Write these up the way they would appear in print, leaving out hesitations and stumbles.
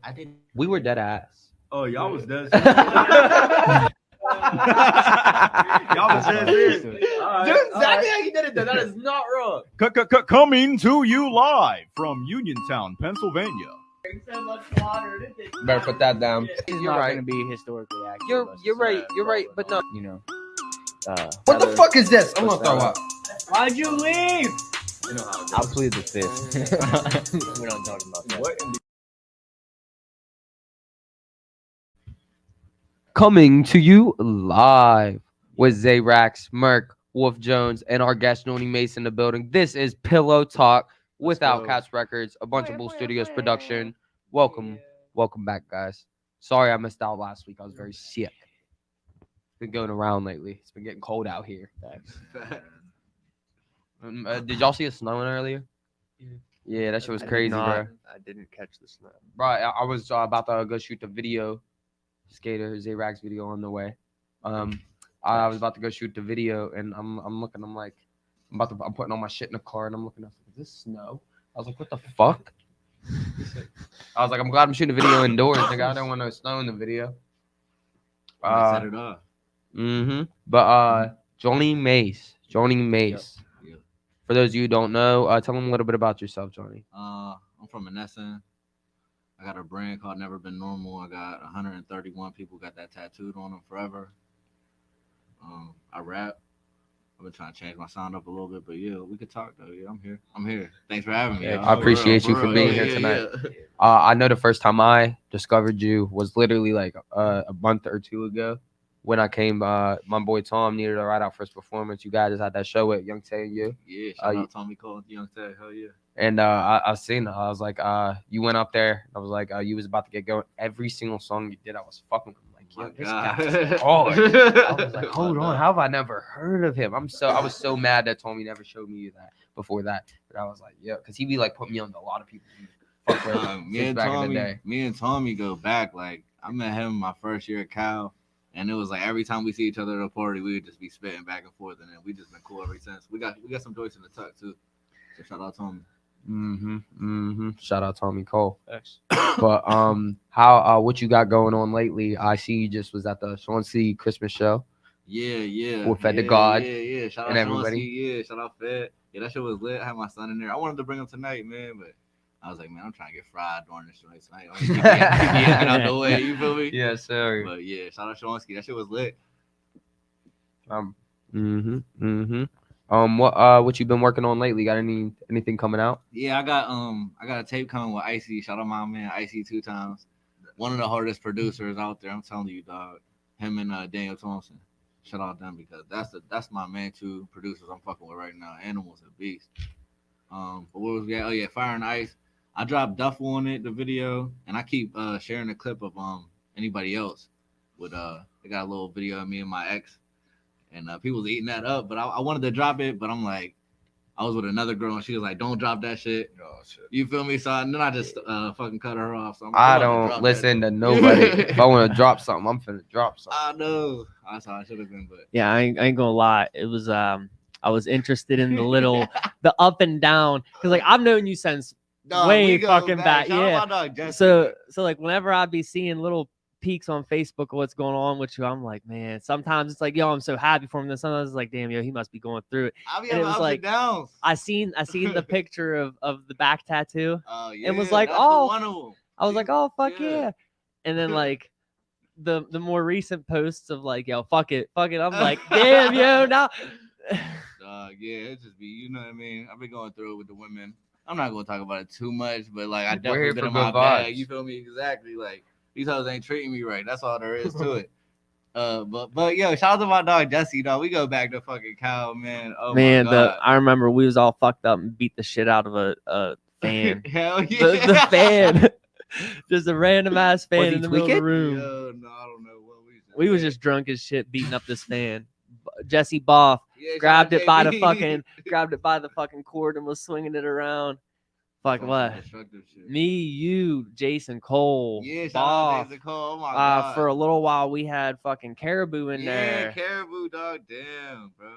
I didn't. We were dead ass. Oh, y'all was dead. Y'all was dead serious. Dude, exactly how you did it, though. That is not wrong. Coming to you live from Uniontown, Pennsylvania. Better put that down. It's You're not right. going to be historically accurate. You're right. You're right. But no. You know. What the fuck is this? I'm gonna throw up. Why'd you leave? You know how it I'll goes. plead the fifth. We're not talking about that. What in the Coming to you live with Zayrax, Merk, Wolf Jones, and our guest Noni Mase in the building. This is Pillow Talk with Outcast Records, a bunch of Bull Studios production. Welcome back, guys. Sorry I missed out last week. I was very sick. Been going around lately. It's been getting cold out here. Did y'all see it snowing earlier? Yeah, that shit was crazy, bro. I didn't catch the snow. Bro, I was about to go shoot the video, Skater Zayrax video on the way. I was about to go shoot the video, and I'm looking. I'm like, I'm putting all my shit in the car, and I'm looking. I was like, is this snow? I was like, what the fuck? I was like, I'm glad I'm shooting a video indoors. Nigga, I don't want no snow in the video. Set it off. But Johnny Mase. Yep. For those of you who don't know, tell them a little bit about yourself, Johnny. I'm from Menneson. I got a brand called Never Been Normal. I got 131 people got that tattooed on them forever. I rap. I've been trying to change my sound up a little bit, but yeah, we could talk though. Yeah, I'm here. Thanks for having me. Yeah, I appreciate you for being here tonight. I know the first time I discovered you was literally like a month or two ago when I came. My boy Tom needed a ride out for his performance. You guys had that show with Young Tay and you. Yeah, shout out Tommy Cole, Young Tay. Hell yeah. And I seen it. I was like, you went up there. I was like, you was about to get going. Every single song you did, I was fucking like, yo, this guy's hard. I was like, hold on, how have I never heard of him? I was so mad that Tommy never showed me that before that. But I was like, yeah, because he be like putting me on to a lot of people. Fuck with me and Tommy go back. Like I met him my first year at Cal, and it was like every time we see each other at a party, we would just be spitting back and forth, and then we just been cool ever since. We got some joints in the tuck too. So shout out Tommy. Shout out Tommy Cole. Thanks. But how what you got going on lately? I see you just was at the Swansea Christmas show. Yeah. With Fed to God. Yeah. Shout out and everybody. Yeah, shout out Fed. Yeah, that shit was lit. I had my son in there. I wanted to bring him tonight, man, but I was like, man, I'm trying to get fried during this show tonight. Keep the out the way. You feel me? Yeah, sorry. But yeah, shout out Shonsky. That shit was lit. What you been working on lately? Got anything coming out? Yeah, I got a tape coming with Icy. Shout out my man Icy 2 times. One of the hardest producers out there. I'm telling you, dog. Him and Daniel Thompson. Shout out them because that's my main 2 producers I'm fucking with right now. Animals and Beast. But what was we at? Oh yeah, Fire and Ice. I dropped Duffel on it, the video, and I keep sharing the clip of anybody else with they got a little video of me and my ex. And people was eating that up, but I wanted to drop it, but I'm like, I was with another girl, and she was like, "Don't drop that shit." Oh shit! You feel me? So then I just fucking cut her off. So I'm like, I don't listen to nobody. If I want to drop something, I'm finna drop something. I know. That's how I should have been, but yeah, I ain't gonna lie. It was I was interested in the up and down because like I've known you since way fucking back. Yeah. So like whenever I be seeing little peaks on Facebook of what's going on with you, I'm like, man, sometimes it's like, yo, I'm so happy for him. Then sometimes it's like, damn, yo, he must be going through it. And it was like, downs. I seen the picture of the back tattoo. Oh yeah. And was like, oh, I was like, oh fuck yeah. And then like the more recent posts of like, yo, fuck it. I'm like, damn, yo, now. Yeah, it just be, you know what I mean. I've been going through it with the women. I'm not gonna talk about it too much, but like I definitely been in my bag. You feel me? Exactly. Like these hoes ain't treating me right. That's all there is to it. But yo, shout out to my dog Jesse, dog. We go back to fucking Cal, man. Oh man, my God. I remember we was all fucked up and beat the shit out of a fan. Hell yeah. The fan. Just a random ass fan in the middle of the room. Yo, no, I don't know what we was just drunk as shit beating up this fan. Jesse Boff grabbed it by the fucking cord and was swinging it around. Fuck what? Me, you, Jason Cole. Yeah, shout out Jason Cole. Oh my God. For a little while, we had fucking Caribou in there. Yeah, Caribou, dog. Damn, bro.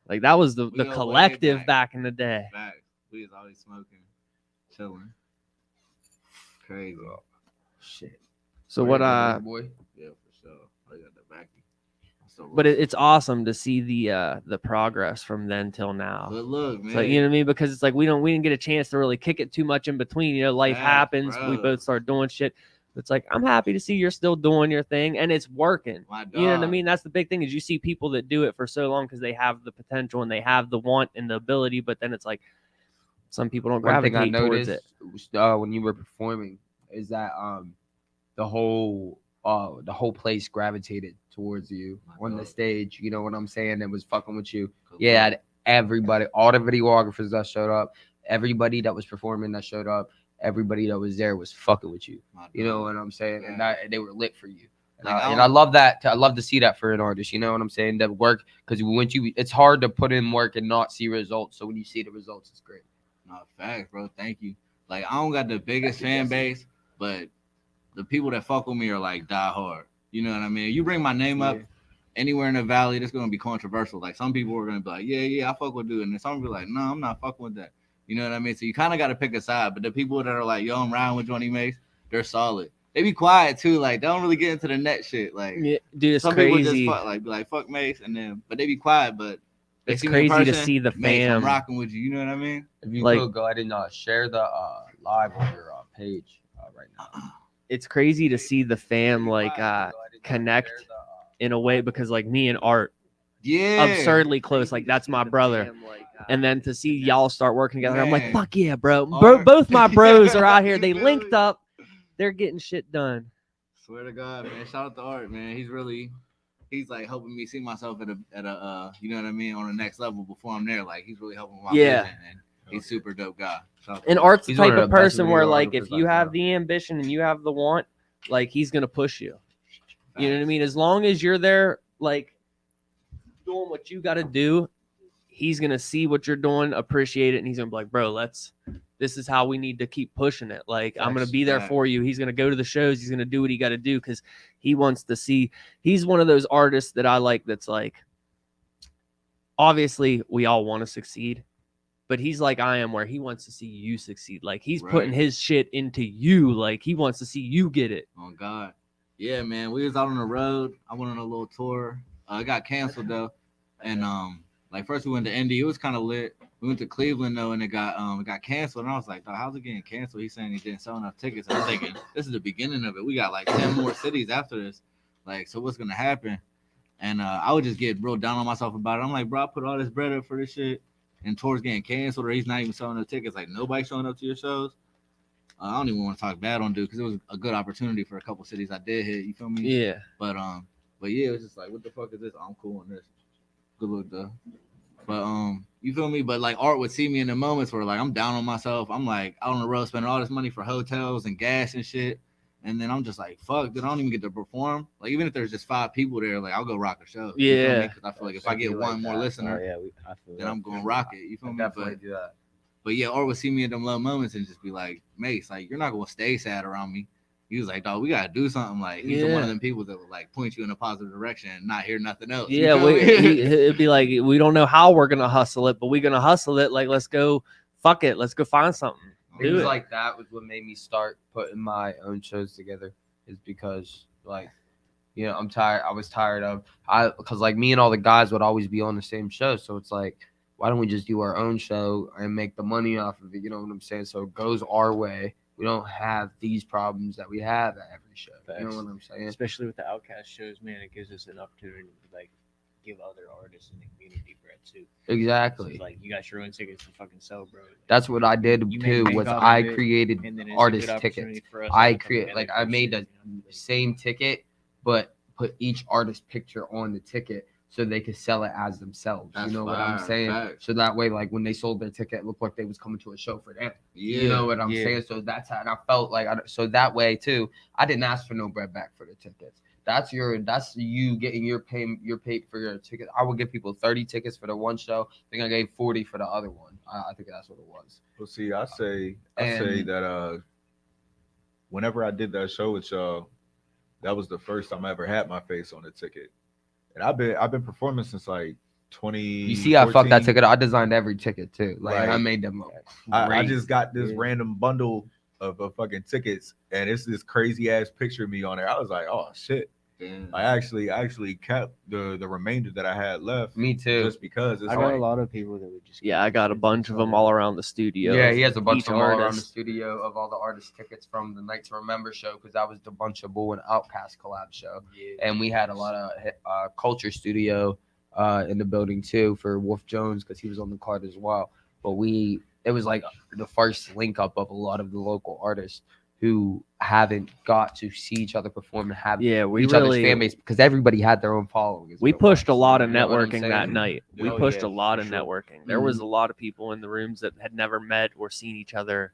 Like that was the collective back in the day. Back. We was always smoking, chilling. Crazy. Shit. So what? Boy. Yeah, for sure. I got the backy. But it's awesome to see the progress from then till now. Good look, man. So you know what I mean? Because it's like we didn't get a chance to really kick it too much in between. You know, life happens. Bro. We both start doing shit. It's like I'm happy to see you're still doing your thing and it's working. You know what I mean? That's the big thing is you see people that do it for so long because they have the potential and they have the want and the ability, but then it's like some people don't gravitate towards it. When you were performing is that the whole place gravitated towards you on the stage. You know what I'm saying? It was fucking with you. Yeah, everybody, all the videographers that showed up, everybody that was performing that showed up, everybody that was there was fucking with you. You know what I'm saying? Yeah. And they were lit for you. And, I love that. I love to see that for an artist. You know what I'm saying? That work, because it's hard to put in work and not see results. So when you see the results, it's great. No, facts, bro. Thank you. Like I don't got the biggest fan base, but the people that fuck with me are like die hard. You know what I mean? You bring my name up anywhere in the valley, it's gonna be controversial. Like some people are gonna be like, yeah, I fuck with dude, and then some people are like, no, I'm not fucking with that. You know what I mean? So you kind of got to pick a side. But the people that are like, yo, I'm riding with Johnny Mase, they're solid. They be quiet too. Like they don't really get into the net shit. Like dude, it's some crazy. people just be like fuck Mase, and then but they be quiet. But it's crazy to see the Mase, fam. I'm rocking with you. You know what I mean? If you could go ahead and share the live on your page right now. It's crazy to see the fam connect in a way because like me and Art, absurdly close. Like that's my brother. And then to see y'all start working together, I'm like, fuck yeah, bro. Both my bros are out here. They linked up. They're getting shit done. Swear to God, man. Shout out to Art, man. He's like helping me see myself at a you know what I mean, on the next level before I'm there. Like he's really helping my vision, and he's a super dope guy. And Art's the type of person where like if you have the ambition and you have the want, like he's gonna push you. You know what I mean? As long as you're there, like doing what you got to do, he's gonna see what you're doing, appreciate it, and he's gonna be like, bro, this is how we need to keep pushing it. Like I'm gonna be there for you. He's gonna go to the shows. He's gonna do what he got to do because he wants to see. He's one of those artists that I like. That's like, obviously we all want to succeed, but he's like I am, where he wants to see you succeed. Like he's putting his shit into you. Like he wants to see you get it. Oh God, yeah, man. We was out on the road. I went on a little tour. It got canceled though, and like first we went to Indy. It was kind of lit. We went to Cleveland though, and it got canceled. And I was like, how's it getting canceled? He's saying he didn't sell enough tickets. I was thinking, this is the beginning of it. We got like 10 more cities after this. Like, so what's gonna happen? And I would just get real down on myself about it. I'm like, bro, I put all this bread up for this shit, and tours getting canceled, or he's not even selling no tickets. Like nobody's showing up to your shows. I don't even want to talk bad on dude because it was a good opportunity for a couple cities I did hit. You feel me? Yeah. But yeah, it was just like, what the fuck is this? I'm cool on this. Good look though. But you feel me? But like Art would see me in the moments where like I'm down on myself. I'm like out on the road spending all this money for hotels and gas and shit. And then I'm just like, fuck, dude, I don't even get to perform. Like even if there's just 5 people there, like I'll go rock a show. Yeah. Because I feel like if I get one more listener, then I'm gonna rock it. You feel me? Definitely do that. But yeah, Art would see me in them low moments and just be like, Mase, like you're not gonna stay sad around me. He was like, dog, we gotta do something. Like he's one of them people that would like point you in a positive direction and not hear nothing else. Yeah, it'd be like, we don't know how we're gonna hustle it, but we're gonna hustle it. Like, let's go, fuck it, let's go find something. Things like that was what made me start putting my own shows together. Is because like, you know, I'm tired. I was tired of because like me and all the guys would always be on the same show. So it's like, why don't we just do our own show and make the money off of it? You know what I'm saying? So it goes our way. We don't have these problems that we have at every show. Facts. You know what I'm saying? Especially with the Outcast shows, man, it gives us an opportunity to like give other artists in the community bread too. Exactly. So, like you got your own tickets to fucking sell, bro. That's what I did too. Was I created artist tickets. I made the same ticket, but put each artist picture on the ticket so they could sell it as themselves. That's you know what I'm saying? Facts. So that way, like when they sold their ticket, it looked like they was coming to a show for them. Yeah, you know what I'm saying? So that's how, and I felt like so that way too. I didn't ask for no bread back for the tickets. That's you getting your paid for your ticket. I would give people 30 tickets for the one show. I think I gave 40 for the other one. I think that's what it was. Well, see, I say that whenever I did that show with y'all, that was the first time I ever had my face on the ticket. And I've been performing since like 20. You see, I fucked that ticket. I designed every ticket too. Like I made them. I just got this random bundle of fucking tickets, and it's this crazy ass picture of me on there. I was like, oh shit. Damn. I actually kept the remainder that I had left. Me too. Just because it's I got like, a lot of people that would just. Yeah, I got a bunch of them all around the studio. Yeah, he has a bunch Each of them all around the artist. studio of all the artist tickets from the Night to Remember show, because that was the Bunch of Bull and Outcast collab show. Yeah. And we had a lot of Culture Studio in the building too for Wolf Jones, because he was on the card as well. But it was like the first link up of a lot of the local artists who haven't got to see each other perform and have we each other's really fan base, because everybody had their own following. is we what it pushed a was. lot of You know what I'm networking saying? that night. We Oh, pushed yeah, a lot for of sure. networking. There was a lot of people in the rooms that had never met or seen each other.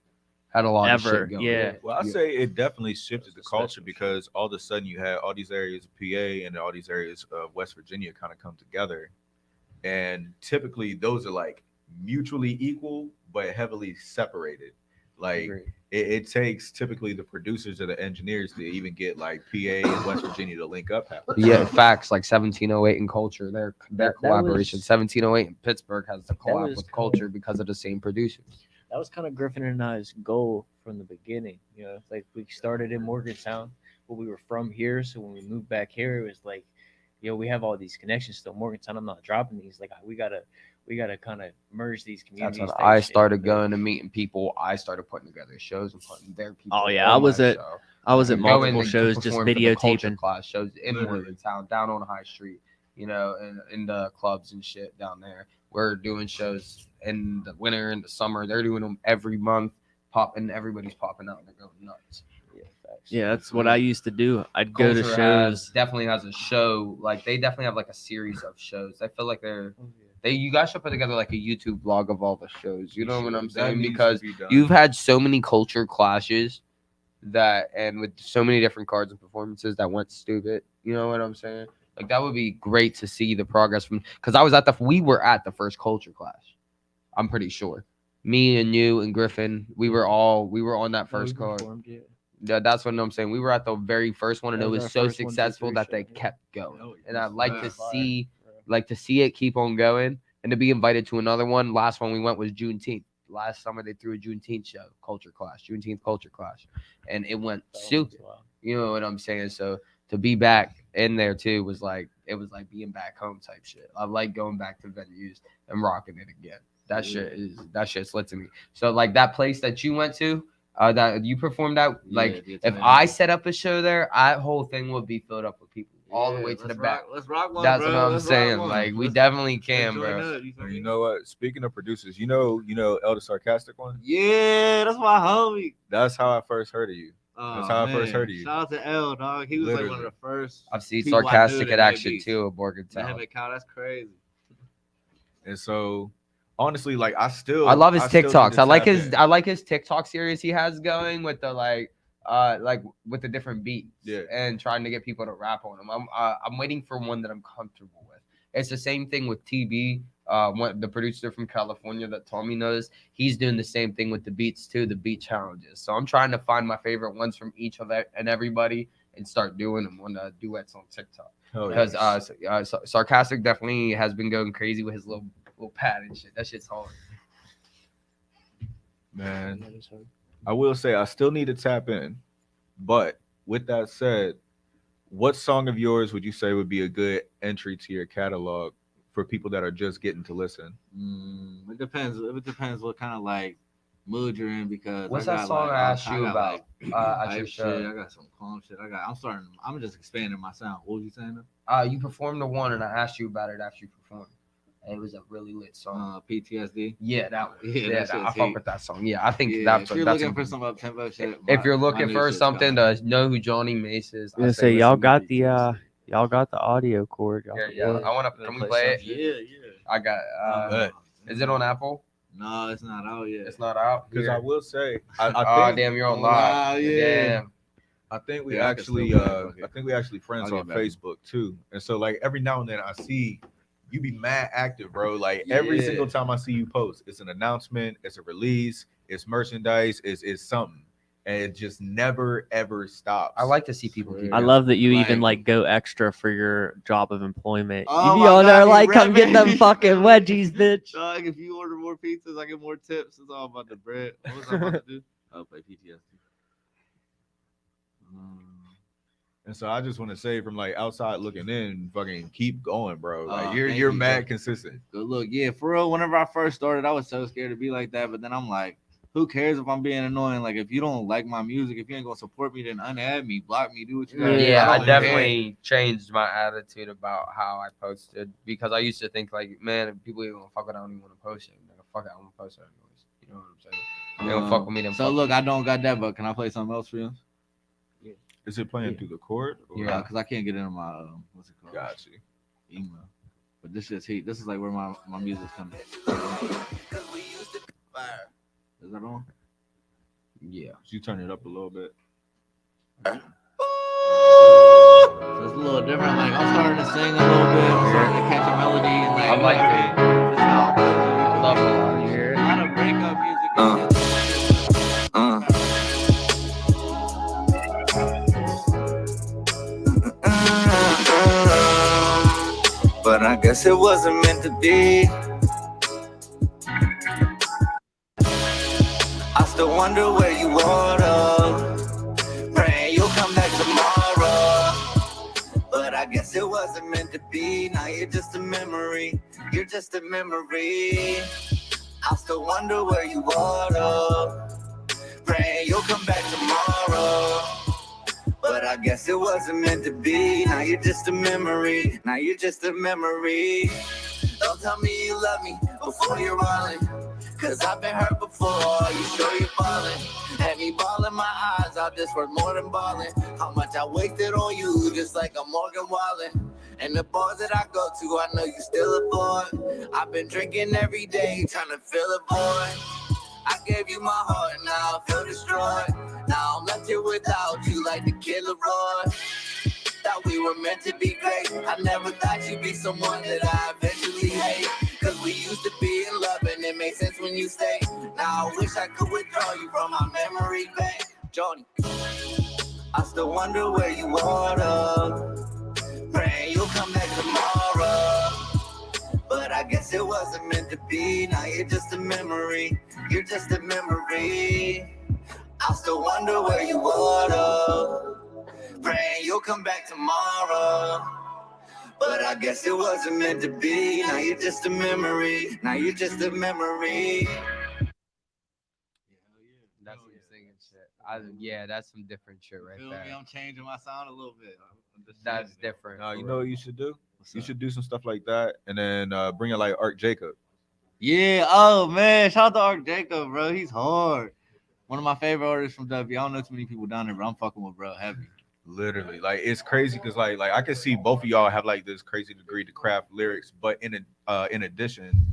Had a lot of Ever, shit going. yeah. well, I say it definitely shifted the That's culture special. because all of a sudden you had all these areas of PA and all these areas of West Virginia kind of come together, and typically those are like mutually equal but heavily separated. Like it takes typically the producers or the engineers to even get like PA and West Virginia to link up. Yeah, facts like 1708 and Culture, their That collaboration. was- 1708 in Pittsburgh has the collab was with cool. Culture because of the same producers. That was kind of Griffin and I's goal from the beginning. You know, like we started in Morgantown, but we were from here. So when we moved back here, it was like, we have all these connections still. Morgantown, I'm not dropping these. Like we gotta kind of merge these communities. That's when type I shit, started you know? going and meeting people. I started putting together shows and putting their people. Oh, yeah, on I was my at show. I was at And going multiple to shows just perform for the Culture videotaping. class shows in Literally. Morgantown, down on High Street, and in the clubs and shit down there. We're doing shows in the winter and the summer. They're doing them every month, and everybody's popping out and they're going nuts. Yeah, facts. Yeah, that's what I used to do. I'd go to Culture shows. definitely has a show. Like they definitely have like a series of shows. I feel like Oh, yeah. you guys should put together like a YouTube vlog of all the shows. You know what I'm That saying? needs to Because be done. you've had so many culture clashes and with so many different cards and performances that went stupid. You know what I'm saying? Like that would be great to see the progress from, because we were at the first culture clash. I'm pretty sure. Me and you and Griffin, we were on that first We card. performed, yeah. That's what I'm saying. We were at the very first one, and That it was was our so first 1, 2, successful 3 that they show, yeah. kept going. Oh, And I'd like to fire. see it keep on going, and to be invited to another one. Last one we went was Juneteenth. Last summer they threw a Juneteenth show, Juneteenth Culture Clash, and it went That was stupid. wild. You know what I'm saying? So to be back in there too was like being back home type shit. I like going back to venues and rocking it again. That shit's lit to me. So like that place that you went to, that you performed at, like Yeah, if I set up a show there, that whole thing would be filled up with people all the Yeah, way to the let's back. rock- Let's rock one, That's bro. what I'm Let's rock saying. one. Like we Let's- definitely let's can, join bro. up, you feel And me? you know what? Speaking of producers, you know Elder Sarcastic one? Yeah, that's my homie. That's how I first heard of you. Oh, That's how I first man. heard of you. Shout out to L, dog. He was like one Literally. of the first. I've seen people I knew Sarcastic that at made action beats. too at Him Morgantown. and Kyle, that's crazy. And so honestly, like I love his still need TikToks. to I like tap his in. I like his TikTok series he has going with the like with the different beats, Yeah. and trying to get people to rap on them. I'm waiting for one that I'm comfortable with. It's the same thing with TB, the producer from California that Tommy knows. He's doing the same thing with the beats too, the beat challenges. So I'm trying to find my favorite ones from each of it and everybody and start doing them on duets on TikTok. Oh, Because yes. Sarcastic definitely has been going crazy with his little pad and shit. That shit's hard. Man, That is hard. I will say I still need to tap in. But with that said, what song of yours would you say would be a good entry to your catalog for people that are just getting to listen? It depends. It depends what kind of like mood you're in, because What's I that got, song like, I asked you got, about like, at hype your shit. show? I got some calm shit. I'm just expanding my sound. What was you saying? You performed the one, and I asked you about it after you performed. It was a really lit song. PTSD. Yeah, that one. Yeah, Yeah, that shit's I fuck heat. with that song. Yeah, I think Yeah, that's if you're that's looking a- for some up tempo shit. if you're my looking new for shit's something coming. to know who Johnny Mase is, I was gonna say y'all got the audio cord. Y'all Yeah, can yeah. play it. I want to. Can we play it? Yeah. I got. Bet. Is it on Apple? No, it's not out yet. It's not out. Because Here. I will say, I Oh think damn, you're on Oh, live. wow, yeah. Damn. I think we Yeah, I can still actually play it, fuck it. I think we actually friends I'll on get back. Facebook too. And so like every now and then I see you be mad active, bro. Like every Yeah. single time I see you post, it's an announcement, it's a release, it's merchandise, it's something. And it just never ever stops. I like to see people. keep I going. love that you even Like- like go extra for your job of employment. Oh you be my on God, there you like, come rap, get them baby. fucking wedgies, bitch. Dog, if you order more pizzas, I get more tips. It's all about the bread. What was I about to do? I'll play PTSD. And so I just want to say, from like outside looking in, fucking keep going, bro. Like Thank you're you, mad bro. consistent. Good look, yeah, for real. Whenever I first started, I was so scared to be like that. But then I'm like, who cares if I'm being annoying? Like, if you don't like my music, if you ain't gonna support me, then unadd me, block me, do what you gotta do. Yeah, I don't care. definitely changed my attitude about how I posted because I used to think like, man, if people even gonna fuck with it, I don't even want to post it. Like, fuck it, I'm gonna post it anyways. You know what I'm saying? They don't fuck with me. Then So fuck look, me. I don't got that, but can I play something else for you? Is it playing through the chord? Or? Yeah, because I can't get into my what's it called? Got you. Email. But this shit's heat. This is like where my music's coming. Is that on? Yeah. You turn it up a little bit. So it's a little different. Like I'm starting to sing a little bit. I'm starting to catch a melody. And like, I like it. This is how I love it. You hear a it? lot of breakup music. But I guess it wasn't meant to be. I still wonder where you are, though. Praying you'll come back tomorrow. But I guess it wasn't meant to be. Now you're just a memory. You're just a memory. I still wonder where you are, though. Praying you'll come back tomorrow. But I guess it wasn't meant to be. Now you're just a memory. Now you're just a memory. Don't tell me you love me before you're rolling. Cause I've been hurt before. Are you sure you're falling? Had me bawling my eyes out. This worth more than balling. How much I wasted on you, just like a Morgan Wallen. And the bars that I go to, I know you still a boy. I've been drinking every day, trying to fill a void. I gave you my heart, now I feel destroyed. Now I'm left here without you like the killer Roy. Thought we were meant to be great. I never thought you'd be someone that I eventually hate. Cause we used to be in love and it makes sense when you stay. Now I wish I could withdraw you from my memory bank. Johnny, I still wonder where you are, though. Praying you'll come back tomorrow. But I guess it wasn't meant to be. Now you're just a memory. You're just a memory. I still wonder where you are, though. Praying you'll come back tomorrow. But I guess it wasn't meant to be. Now you're just a memory. Now you're just a memory. That's some singing shit. Yeah, that's some different shit right Feel there. me? I'm changing my sound a little bit. That's different. You know what you should do? What's You up? should do some stuff like that, and then bring it like Art Jacob. Yeah. Oh man, shout out to Ark Jacob, bro. He's hard. One of my favorite artists from W. I don't know too many people down there, but I'm fucking with bro heavy. Literally, like it's crazy because like I can see both of y'all have like this crazy degree to craft lyrics, but in addition,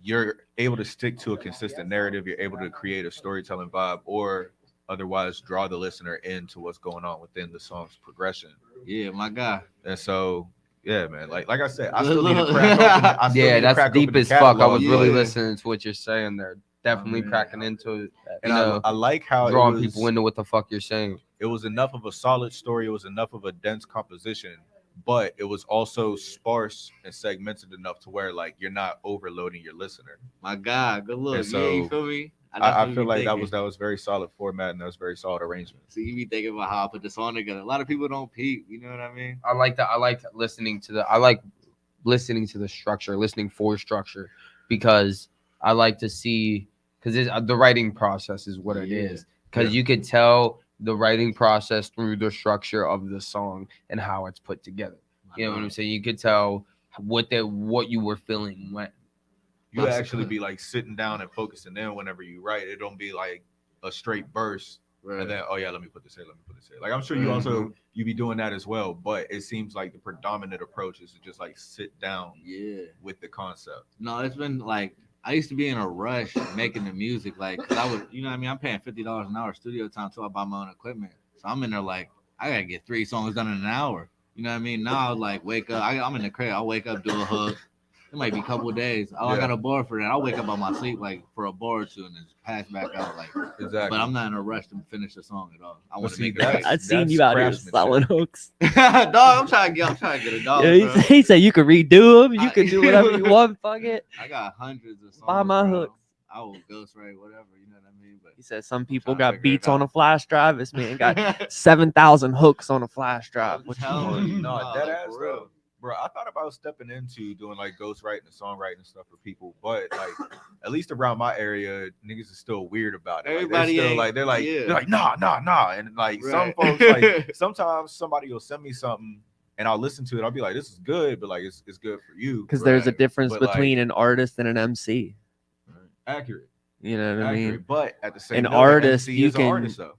you're able to stick to a consistent narrative. You're able to create a storytelling vibe, or otherwise draw the listener into what's going on within the song's progression. Yeah, my guy. And so, yeah, man, like I said, I still need to crack open. I still need Yeah, to that's crack deep open the as fuck. I catalog. was really Yeah. listening to what you're saying there. Definitely man. cracking into it. And You know, I like how drawing it was, people into what the fuck you're saying. it was enough of a solid story. It was enough of a dense composition, but it was also sparse and segmented enough to where like you're not overloading your listener. My God, good look. And Yeah, so, you feel me? I feel like that was very solid format and that was very solid arrangement. So you be thinking about how I put the song together. A lot of people don't peep. You know what I mean? I like listening to the structure, listening for structure, because I like to see, because the writing process is what it Yeah. is. Because you could tell the writing process through the structure of the song and how it's put together. You know what I'm saying? You could tell what you were feeling when. You actually be like sitting down and focusing in whenever you write. It don't be like a straight burst Right. and then let me put this here. Like I'm sure you also you be doing that as well, but it seems like the predominant approach is to just like sit down Yeah. with the concept. No, it's been like I used to be in a rush making the music, like, cause I would, you know what I mean? I'm paying $50 an hour studio time till I buy my own equipment. So I'm in there like, I gotta get 3 songs done in an hour. You know what I mean? Now I like wake up, I'm in the crib, I'll wake up, do a hook. It might be a couple of days. Oh, I got a bar for that. I'll wake up on my sleep like for a bar or two and then just pass back out like. Exactly. But I'm not in a rush to finish the song at all. I want to see, make it that's- right. I've seen That's you out here craftsmanship. selling hooks. Dog, I'm trying to get a dollar. Yeah, he said you could redo them. You can do whatever you want. Fuck it. I got hundreds of songs. Buy my bro. hooks. I will ghostwrite whatever, you know what I mean? But He says some people trying to got figure it beats on out. a flash drive. This man got 7,000 hooks on a flash drive. What you telling mean? you, No, nah, that like, ass for real. though. Bro, I thought about stepping into doing like ghostwriting and songwriting and stuff for people, but like at least around my area, niggas is still weird about it. Everybody They're like nah, and like some Right. folks like sometimes somebody will send me something and I'll listen to it. I'll be like, this is good, but like it's good for you. Because there's a Right. difference But, between like- an artist and an MC. Accurate, You know what I accurate. mean? But at the same An note, artist, MC you is an can- artist though.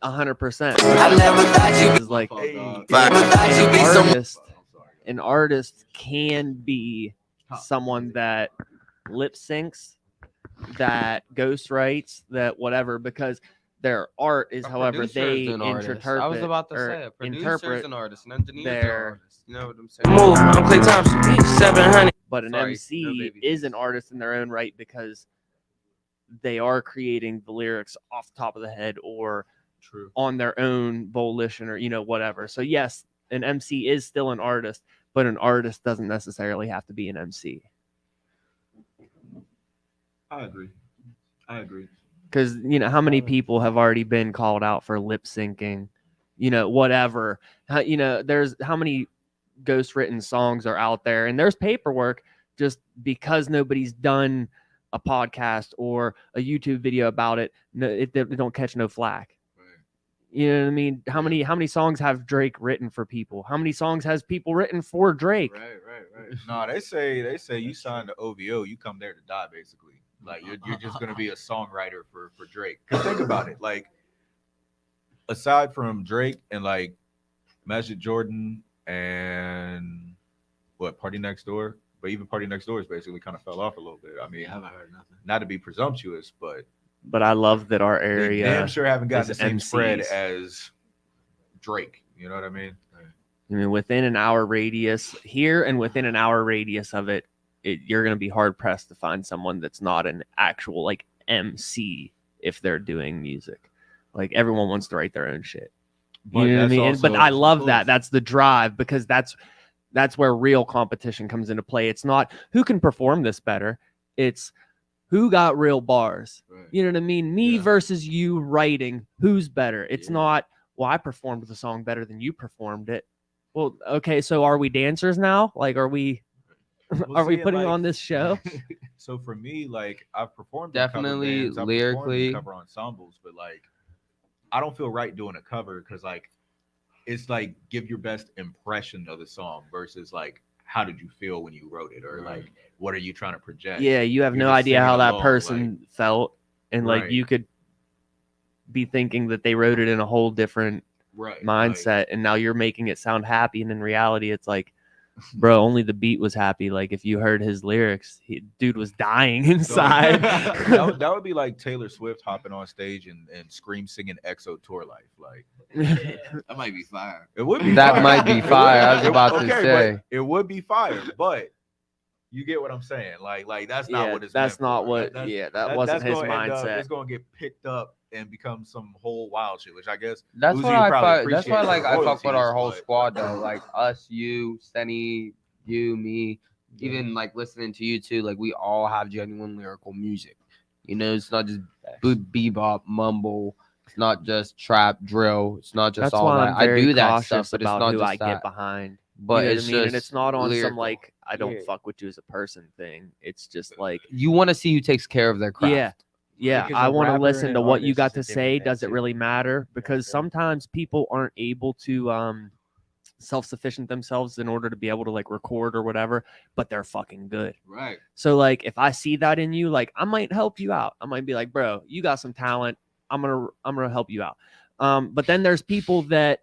100%. I never thought you'd be Is like Hey. never thought you'd be so an artist can be someone that lip syncs, that ghostwrites, that whatever, because their art is, A however, producer they is an artist. interpret I was about to or say a producer interpret is an artist, an engineer is an their artist. You know what I'm saying? Move. I'm Clay Thompson. 700. But an Sorry, MC no baby is face. an artist in their own right because they are creating the lyrics off the top of the head or True. on their own volition or whatever. So yes, an MC is still an artist, but an artist doesn't necessarily have to be an MC. I agree. Because how many people have already been called out for lip syncing, whatever. There's how many ghost written songs are out there, and there's paperwork. Just because nobody's done a podcast or a YouTube video about it, they don't catch no flack. You know what I mean? How many songs have Drake written for people? How many songs has people written for Drake? Right. No, they say you signed to OVO, you come there to die, basically. Like you're just gonna be a songwriter for Drake. 'Cause think about it, like aside from Drake and like Magic Jordan and Party Next Door, but even Party Next Door is basically kind of fell off a little bit. I mean, I haven't heard nothing. not to be presumptuous, but But I love that our they area. damn sure haven't gotten the is same spread MCs. as Drake. You know what I mean? I mean, within an hour radius here and within an hour radius of it, you're going to be hard pressed to find someone that's not an actual like MC if they're doing music. Like everyone wants to write their own shit. But You know what I that's mean? But also- I love of that. course. That's the drive because that's where real competition comes into play. It's not who can perform this better. It's who got real bars. Right. You know what I mean? Me Yeah. versus you writing. Who's better? It's Yeah. not, well, I performed the song better than you performed it. Well, okay, so are we dancers now? Like, are we Well, are we see, putting like- on this show? So for me, like I've performed in cover Definitely bands, I've performed in lyrically. cover ensembles, but like I don't feel right doing a cover because like it's like give your best impression of the song versus like how did you feel when you wrote it or like what are you trying to project? Yeah, you have You're no just idea singing how that along, person felt, and like Right. you could be thinking that they wrote it in a whole different right mindset, and now you're making it sound happy, and in reality, it's like, bro, only the beat was happy. Like if you heard his lyrics, dude was dying So, inside. that would be like Taylor Swift hopping on stage and scream singing EXO Tour Life. Like That might be fire. it would be That fire. might be It would- fire. I was it- about to okay, but say. it would be fire, but you get what I'm saying. Like that's not Yeah, what it's that's meant not for. what. That- Yeah, that that- wasn't that's his gonna end up- mindset. it's gonna get picked up and become some whole wild shit, which I guess That's Uzi what would I probably fuck. That's why appreciate like the I fuck with our royalties, whole but- squad though. Like us, you, Stenny, you, me, even like listening to you too. Like we all have genuine lyrical music. You know, it's not just bebop, mumble. It's not just trap, drill. It's not just That's all why that. I'm very I do that cautious stuff, but it's about not who just I that. get behind. But You know it's what I mean? just And it's not on some lyrical. like I don't Yeah. fuck with you as a person thing. It's just like You want to see who takes care of their craft. yeah, Because I a want to rapper listen and to an what you artist got is a to different say. thing, Does it too. really matter? Because Yeah. sometimes people aren't able to self-sufficient themselves in order to be able to like record or whatever, but they're fucking good. Right. So like if I see that in you, like I might help you out. I might be like, bro, you got some talent. I'm gonna help you out. But then there's people that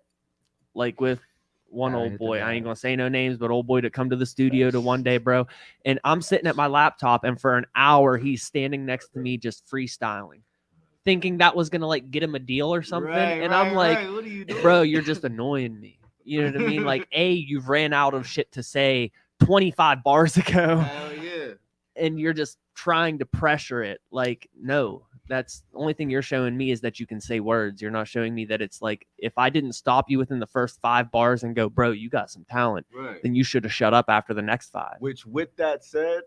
like with one Gotta old hit the boy, I ain't bag. gonna say no names, but old boy to come to the studio to one day, bro. And I'm sitting at my laptop, and for an hour he's standing next to me just freestyling, thinking that was gonna like get him a deal or something. Right, and right, I'm like, right. What are you doing? bro, you're just annoying me. You know what I mean? Like, you've ran out of shit to say 25 bars ago, Hell yeah. and you're just trying to pressure it. Like, no, that's the only thing you're showing me is that you can say words. You're not showing me that it's like, if I didn't stop you within the first 5 bars and go, bro, you got some talent, Right. then you should have shut up after the next 5. Which, with that said,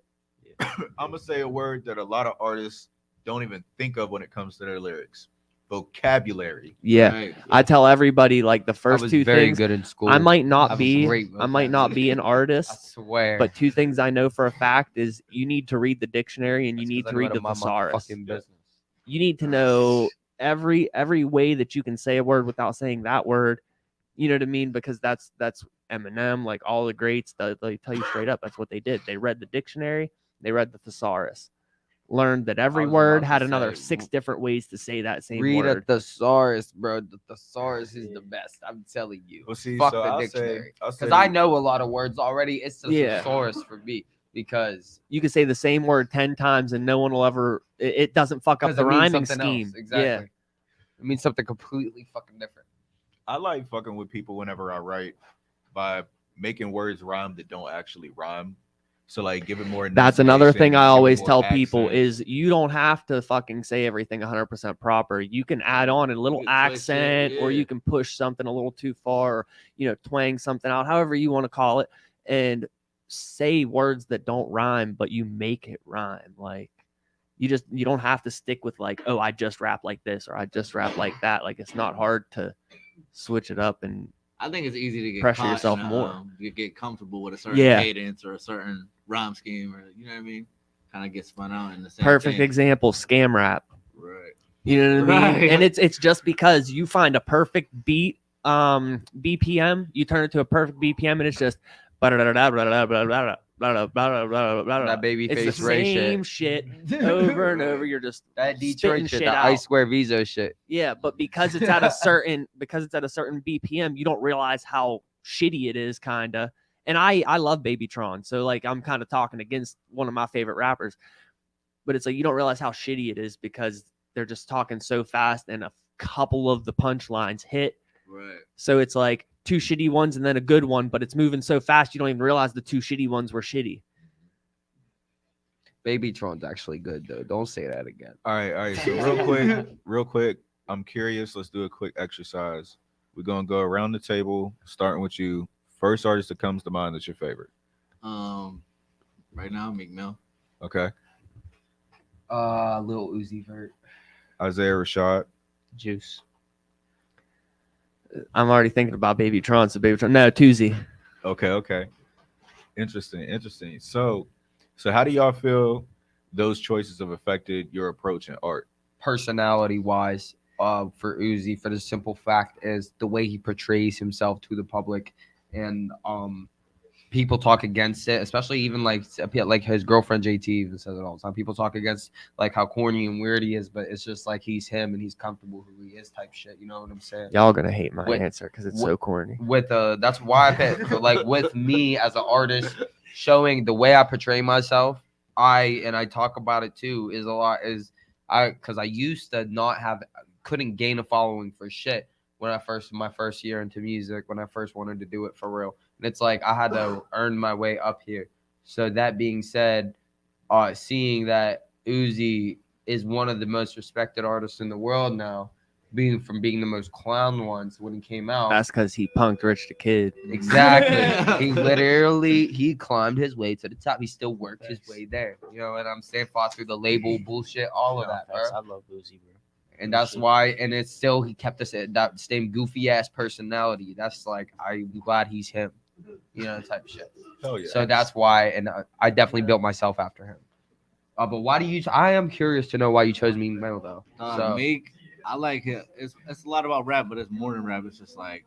I'm gonna say a word that a lot of artists don't even think of when it comes to their lyrics. Vocabulary. Yeah. Right. I tell everybody like the I first was two very things. good in school. I might not have a be great I might not be an I artist, swear. but two things I know for a fact is you need to read the dictionary and you need to read the thesaurus. Business. You need to know every way that you can say a word without saying that word. You know what I mean? Because that's Eminem, like all the greats, they tell you straight up that's what they did. They read the dictionary, they read the thesaurus, learned that every was word about had to another say, 6 different ways to say that same Read word. a thesaurus, bro. The thesaurus is the best. I'm telling you. Well, see, Fuck so the I'll dictionary. say, Because I know a lot of words already. It's the Yeah. thesaurus for me. Because You can say the same word 10 times and no one will ever. It doesn't fuck up the it means rhyming something scheme. else. Exactly. Yeah. It means something completely fucking different. I like fucking with people whenever I write by making words rhyme that don't actually rhyme. So like give it more. That's another thing I give it always more tell people accent. is you don't have to fucking say everything 100% proper. You can add on a little You can twist it, accent, or yeah. you can push something a little too far, or, twang something out, however you want to call it, and say words that don't rhyme, but you make it rhyme. Like you don't have to stick with like, oh, I just rap like this or I just rap like that. Like it's not hard to switch it up and I think it's easy to get Pressure caught yourself in more. You get comfortable with a certain Yeah. cadence or a certain rhyme scheme, or you know what I mean. Kind of get spun out in the same. perfect thing. example, scam rap. Right. You know what I mean? Right. And it's just because you find a perfect beat, BPM, you turn it to a perfect BPM, and it's just That baby it's face the Ray same shit over and over. You're just That spitting Detroit shit, shit that out. Ice Square Visa shit. Yeah, but because it's at a certain BPM, you don't realize how shitty it is, kinda. And I love Babytron, so like I'm kind of talking against one of my favorite rappers, but it's like you don't realize how shitty it is because they're just talking so fast and a couple of the punchlines hit. Right. So it's like 2 shitty ones and then a good one, but it's moving so fast you don't even realize the 2 shitty ones were shitty. Babytron's actually good though. Don't say that again. All right. So real quick, I'm curious. Let's do a quick exercise. We're gonna go around the table, starting with you. First artist that comes to mind that's your favorite. Right now, Meek Mill. Okay. Lil Uzi Vert. Isaiah Rashad. Juice. I'm already thinking about Babytron, so Babytron. No, Tuesday. Okay. Interesting. So how do y'all feel those choices have affected your approach in art? Personality wise, for Uzi, for the simple fact is the way he portrays himself to the public, and people talk against it, especially even like his girlfriend JT even says it all the time. People talk against like how corny and weird he is, but it's just like he's him and he's comfortable who he is type shit. You know what I'm saying? Y'all gonna hate my With- answer because it's so corny. With that's why I picked. But like with me as an artist, showing the way I portray myself, I talk about it too, is a lot is because I used to couldn't gain a following for shit when my first year into music, when I first wanted to do it for real. And it's like I had to earn my way up here. So that being said, seeing that Uzi is one of the most respected artists in the world now, being the most clown ones when he came out. That's because he punked Rich the Kid. Exactly. he climbed his way to the top. He still worked his way there. You know what I'm saying? Fought through the label bullshit, all of that, bro. I love Uzi, bro. And that's why, and it's still, he kept us at that same goofy ass personality. That's like, I'm glad he's him, you know, type of shit. Hell yeah. So that's why, and I definitely built myself after him. But why do you? I am curious to know why you chose Meek Mill though. Meek, I like it. It's a lot about rap, but it's more than rap. It's just like,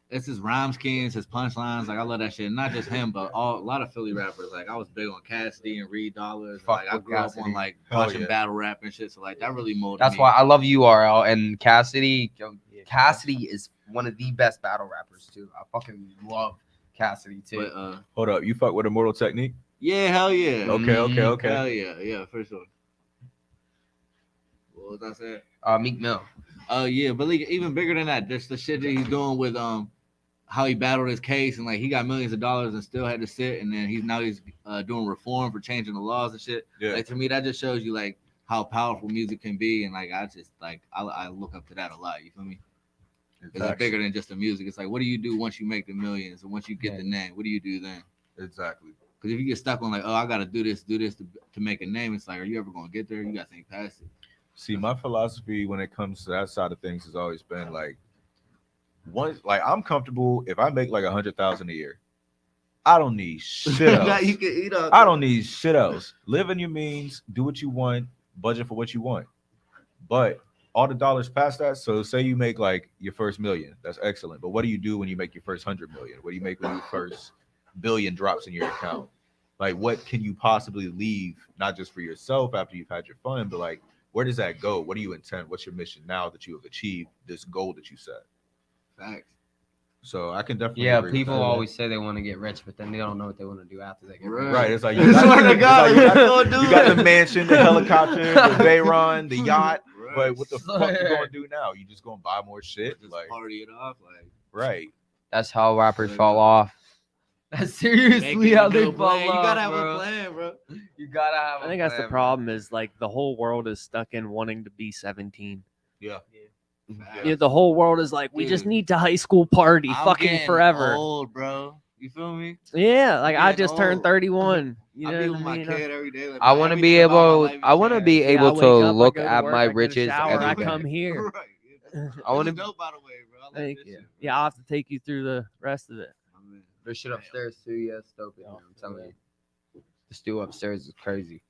it's his rhyme schemes, his punchlines. Like I love that shit. Not just him, but a lot of Philly rappers. Like I was big on Cassidy and Reed Dollars. Like I grew up on like watching battle rap and shit. So like that really molded me. That's why I love URL and Cassidy. Cassidy is one of the best battle rappers too. I fucking love Cassidy too. But, hold up, you fuck with Immortal Technique? Yeah, hell yeah. Okay. Hell yeah, for sure. What was I saying? Meek Mill. Yeah, but like, even bigger than that, just the shit that he's doing with how he battled his case and like he got millions of dollars and still had to sit, and then he's doing reform for changing the laws and shit. Yeah. Like to me, that just shows you like how powerful music can be, and like I just like I look up to that a lot. You feel me? Because it's bigger than just the music. It's like, what do you do once you make the millions and once you get the name? What do you do then? Exactly. Because if you get stuck on like, oh, I gotta do this to make a name, it's like, are you ever gonna get there? You gotta think past it. See, my philosophy when it comes to that side of things has always been like, I'm comfortable if I make like 100,000 a year. I don't need shit else. You can eat out I there. don't need shit else. Live in your means, do what you want, budget for what you want. But all the dollars past that, so say you make like your first million, that's excellent. But what do you do when you make your first 100 million? What do you make when your first billion drops in your account? Like, what can you possibly leave, not just for yourself after you've had your fun, but like, where does that go? What do you intend? What's your mission now that you have achieved this goal that you set? Facts. So I can definitely Yeah, agree with people that. always say they want to get rich, but then they don't know what they want to do after they get rich. Right, it's like I swear to God, you you got the mansion, the helicopter, the Veyron, the yacht. Right. But what the fuck you gonna do now? You just gonna buy more shit? Just Like, party it off, like right? That's how rappers fall off. That's seriously making how a they new fall plan. off. You gotta have bro. a plan, bro. You gotta have. I think that's the problem. Is like the whole world is stuck in wanting to be 17. Yeah. Yeah, the whole world is like, we just Dude. need to high school party I'm fucking getting forever. old, bro. You feel me? Yeah, like I getting just turned old. 31. You I know be what with I my mean? kid every day. Like, I want to be everything about my able. life I want to has be changed. Yeah, I able wake to up, I look go to at work, my I get a riches shower, every I day. come here. Right. I want This to. is dope, by the way, bro. I like Thank this you. shit. Yeah, I'll have to take you through the rest of it. Man. There's shit upstairs too. Yeah, it's dope. I'm telling you, the stew upstairs is crazy.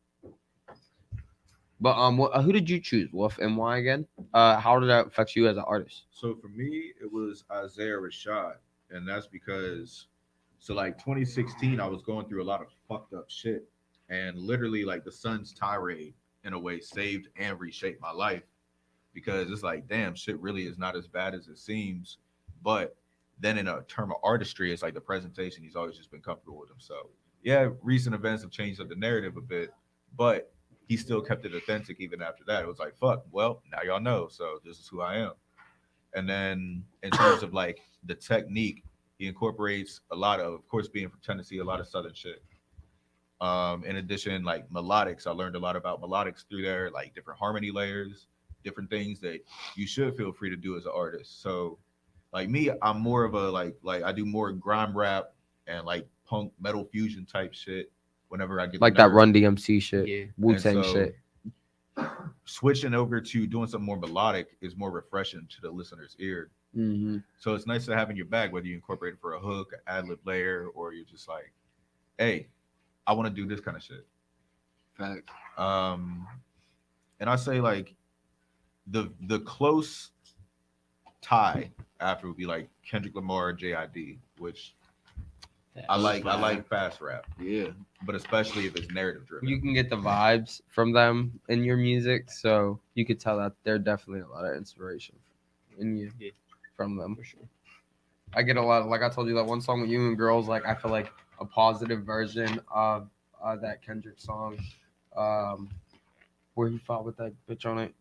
But who did you choose, Wolf, and why again? How did that affect you as an artist? So for me, it was Isaiah Rashad, and that's because, so like 2016, I was going through a lot of fucked up shit, and literally like the Sun's tirade in a way saved and reshaped my life, because it's like, damn, shit really is not as bad as it seems. But then in a term of artistry, it's like the presentation. He's always just been comfortable with himself. Yeah, recent events have changed up the narrative a bit, but he still kept it authentic even after that. It was like, fuck, well, now y'all know, so this is who I am. And then in terms of like the technique, he incorporates a lot of course, being from Tennessee, a lot of Southern shit. In addition, like melodics, I learned a lot about melodics through there, like different harmony layers, different things that you should feel free to do as an artist. So like me, I'm more of a like I do more grime rap and like punk metal fusion type shit whenever I get Like the that nerve. Run DMC shit, Yeah. Wu Tang And so, shit. Switching over to doing something more melodic is more refreshing to the listener's ear. Mm-hmm. So it's nice to have in your bag, whether you incorporate it for a hook, an ad-lib layer, or you're just like, hey, I want to do this kind of shit. Facts. And I say like the close tie after would be like Kendrick Lamar, JID, which I like fast rap, Yeah. but especially if it's narrative driven. You can get the vibes from them in your music, so you could tell that they're definitely a lot of inspiration in you from them. For sure. I get a lot of, like I told you, that one song with you and girls, like I feel like a positive version of that Kendrick song, where he fought with that bitch on it.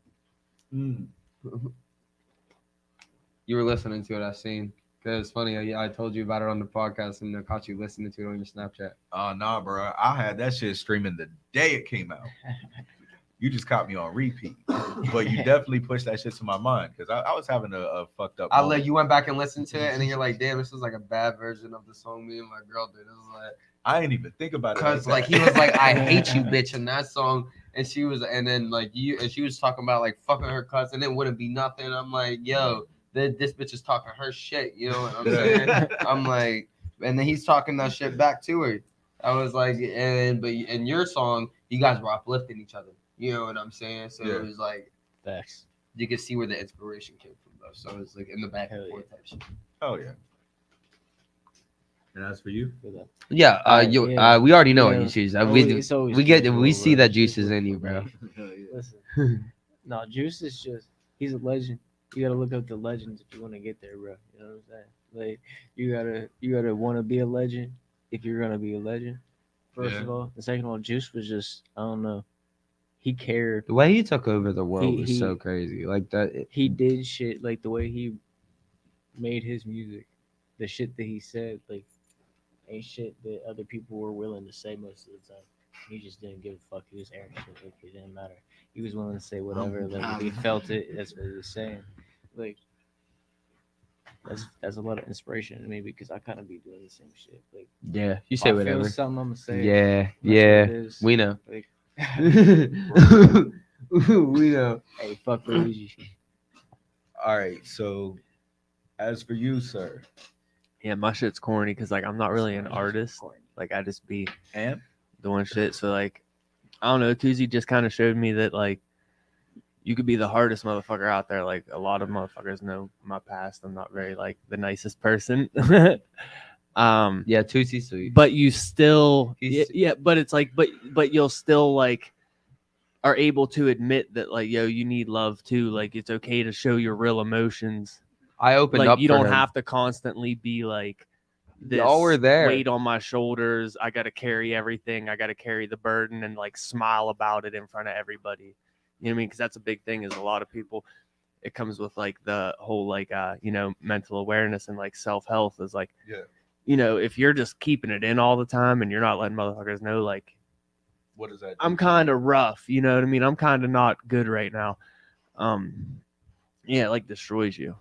You were listening to it, I seen. Cause it's funny, I told you about it on the podcast, and I caught you listening to it on your Snapchat. Oh, nah, bro. I had that shit streaming the day it came out. You just caught me on repeat. But you definitely pushed that shit to my mind, because I was having a fucked up moment. You went back and listened to it, and then you're like, damn, this was like a bad version of the song me and my girl did. It was like, I didn't even think about it. because like he was like, I hate you, bitch, in that song. And she was, and then like she was talking about like fucking her cousin, it wouldn't be nothing. I'm like, yo, this bitch is talking her shit, you know what I'm saying? I'm like, and then he's talking that shit back to her. I was like, but in your song, you guys were uplifting each other. You know what I'm saying? So it was like, Facts. you could see where the inspiration came from, though. So it's like in the back and forth type shit. Oh yeah. And as for you? Yeah, we already know what you choose. It's always We see that Juice is in you, bro. Listen, no, Juice is just, he's a legend. You gotta look up the legends if you want to get there, bro. You know what I'm saying? Like you gotta want to be a legend if you're gonna be a legend. First of all, the second of all, Juice was just, I don't know, he cared. The way he took over the world was He- so crazy. Like that. He did shit, like the way he made his music, the shit that he said, like ain't shit that other people were willing to say most of the time. He just didn't give a fuck. He was airing shit, like it didn't matter. He was willing to say whatever, like if he felt it, that's what he was saying. Like that's a lot of inspiration to me because I kind of be doing the same shit. Like, Yeah, you if say I whatever. feel something, I'm gonna say. Yeah, That's yeah, what it is. we know. Like, We know. hey, fuck Luigi. All right. So, as for you, sir, Yeah, my shit's corny because like I'm not really an artist. Like I just be and doing shit. So like I don't know. Tuesday just kind of showed me that like you could be the hardest motherfucker out there. Like a lot of motherfuckers know my past. I'm not very like the nicest person. Yeah, Tucci's sweet. But you still He's- yeah, but it's like but you'll still like are able to admit that like yo, you need love too. Like it's okay to show your real emotions. I opened Like up. you for don't him. have to constantly be like this Y'all were there. weight on my shoulders. I got to carry everything. I got to carry the burden and like smile about it in front of everybody. You know what I mean? Because that's a big thing. Is a lot of people. It comes with like the whole like mental awareness and like self health is like if you're just keeping it in all the time and you're not letting motherfuckers know like what is that? I'm kind of rough. You know what I mean? I'm kind of not good right now. Yeah, it like destroys you.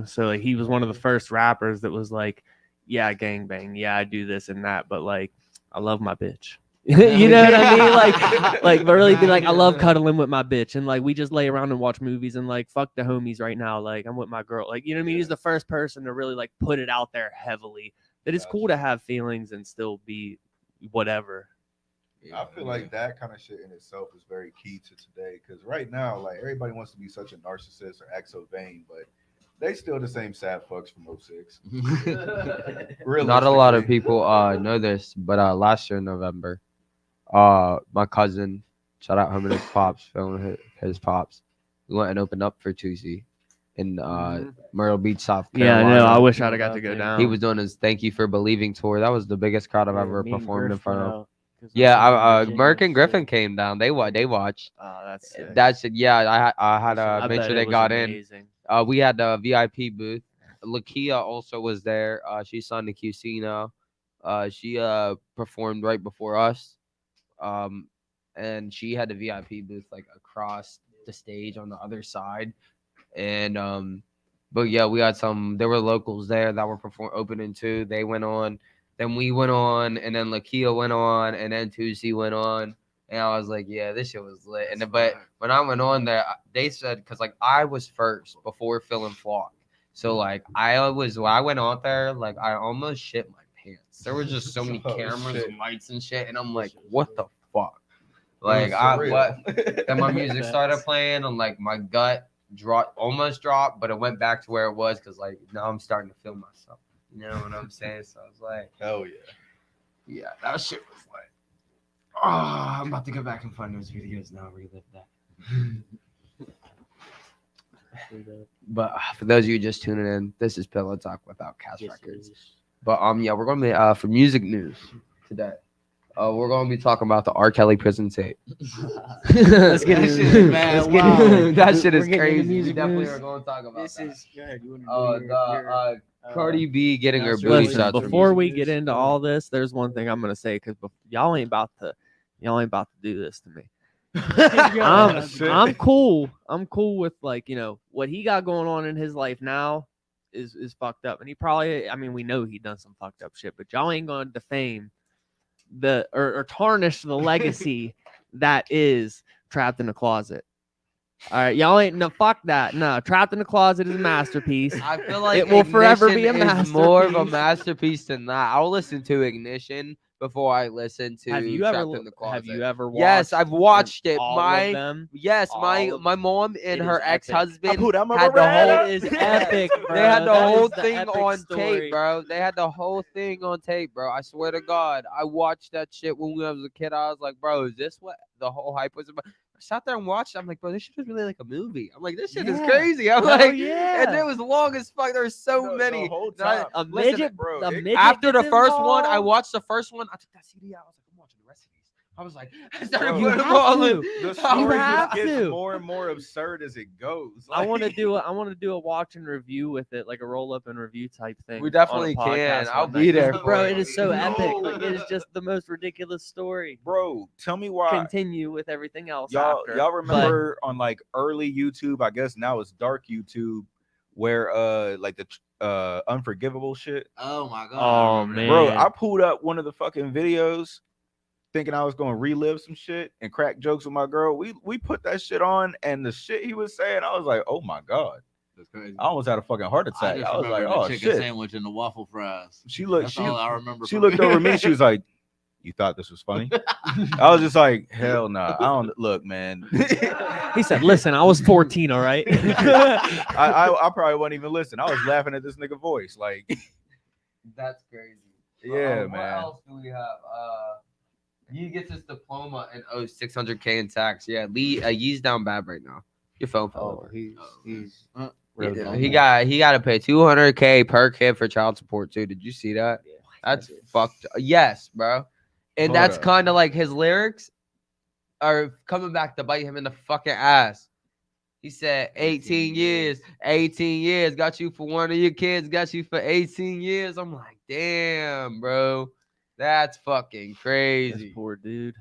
So like he was one of the first rappers that was like, yeah, gangbang, yeah, I do this and that, but like I love my bitch. You know what I mean? Like but really be like, I love cuddling with my bitch, and like we just lay around and watch movies and like fuck the homies right now. Like I'm with my girl. Like you know what I mean? He's the first person to really like put it out there heavily that it's cool to have feelings and still be whatever. I feel like that kind of shit in itself is very key to today because right now, like everybody wants to be such a narcissist or act so vain, but they still the same sad fucks from 06. Not a lot of people know this, but last year in November, my cousin, shout out him and his pops, filming his pops, we went and opened up for Tuesday in Myrtle Beach, South Carolina. Yeah, I know. I wish I'd have got to go down. He was doing his "Thank You for Believing" tour. That was the biggest crowd I've ever performed in front of. Yeah, Merck and Griffin came down. They watched. Oh, that's sick. That's it. Yeah, I had to make bet sure it they was got amazing. in. We had the VIP booth. Lakia also was there. She signed to QC now. She performed right before us. And she had the VIP booth like across the stage on the other side. And but yeah, we had some. There were locals there that were opening too. They went on. Then we went on, and then Lakia went on, and then Tusi went on. And I was like, yeah, this shit was lit. But when I went on there, they said, because like I was first before Phil and Flock. So like when I went on there, like I almost shit my pants. There was just so many cameras and lights and shit. And I'm like, what the fuck? Like then my music started playing and like my gut almost dropped, but it went back to where it was because like now I'm starting to feel myself. You know what I'm saying? So I was like, hell yeah. Yeah, that shit was like, oh, I'm about to go back and find those videos now, relive that. But for those of you just tuning in, this is Pillow Talk with Outcast Records. But yeah, we're gonna be for music news today. We're gonna be talking about the R. Kelly prison tape. Let's get into it, man. Let's Wow. get into it. That shit is We're getting into crazy. We music definitely news. are gonna talk about This that. is good. You want to do your Cardi B getting her Listen, booty Listen, shots. before we get into all this, there's one thing I'm gonna say because y'all ain't about to do this to me. I'm cool. I'm cool with like what he got going on in his life now is fucked up, and he probably we know he done some fucked up shit, but y'all ain't gonna defame or tarnish the legacy that is Trapped in the Closet. All right, y'all ain't fuck that. No, Trapped in the Closet is a masterpiece. I feel like it will forever be a Ignition masterpiece. is more of a masterpiece than that. I'll listen to Ignition before I listen to Have you Trapped ever? in the Closet. Have you ever watched? Yes, I've watched it. All of them. Yes, All my of mom and It her is epic. ex-husband I put on my had the Beretta. whole. It is epic, bro. They had the That whole is the thing epic on story. tape, bro. They had the whole thing on tape, bro. I swear to God, I watched that shit when I was a kid. I was like, bro, is this what the whole hype was about? I sat there and watched it. I'm like, bro, this shit is really like a movie. I'm like, this shit is crazy. I'm Hell like, yeah. and it was long as fuck. There's so many. The whole And I- time. A listen, midget, bro, a it- midget after the gets first one, I involved? watched the first one. I took that CD out. I was like, I'm watching the rest of these. I was like, I started Bro, putting you them have all to. in. The I story was have just gets to. more and more absurd as it goes. I want to Like- do a watch and review with it, like a roll up and review type thing. We definitely on a podcast can. I'll one be night. there, bro. for It is so No. epic. Like it is just the most ridiculous story. Bro, tell me why. Continue with everything else Y'all after. remember on like early YouTube, I guess now it's dark YouTube, where like the unforgivable shit. Oh my god. Oh, man. Bro, I pulled up one of the fucking videos thinking I was gonna relive some shit and crack jokes with my girl. We put that shit on, and the shit he was saying, I was like, oh my god. That's crazy. I almost had a fucking heart attack. I just was like, remember oh the chicken shit. sandwich and the waffle fries. She looked That's all I remember. She looked over me, she was like, you thought this was funny? I was just like, hell no. I don't look, man. He said, listen, I was 14, all right? I probably wouldn't even listen. I was laughing at this nigga voice. Like, That's crazy. yeah, What man. else do we have? He gets his diploma and owes $600K in tax. Yeah, Lee, Yee's down bad right now. Your phone fell Oh, over. he's Yeah, he got to pay $200K per kid for child support too. Did you see that? Yeah. That's fucked. Yes, bro. And Hold that's up. kind of like his lyrics are coming back to bite him in the fucking ass. He said 18 years, got you for one of your kids, got you for 18 years. I'm like, damn, bro. That's fucking This crazy. poor dude.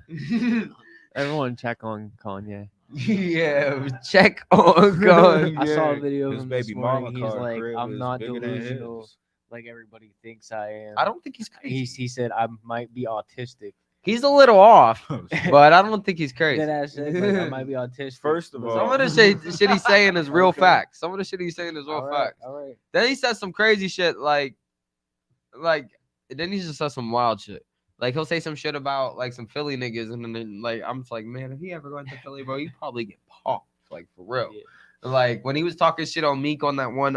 Everyone check on Kanye. Yeah, check on Kanye. I saw a video of His him baby this morning. mama He's car like, crib I'm is not bigger than delusional his. like everybody thinks I am. I don't think he's crazy. He said I might be autistic. He's a little off, but I don't think he's crazy. That ass said, like, I might be autistic. First of all, Some of the shit he's saying is real facts. Some of the shit he's saying is real all right, facts. all right. Then he says some crazy shit like then he just says some wild shit. Like he'll say some shit about like some Philly niggas, and then like I'm just like, man, if he ever went to Philly, bro, you probably get popped, like for real. Yeah. Like when he was talking shit on Meek on that one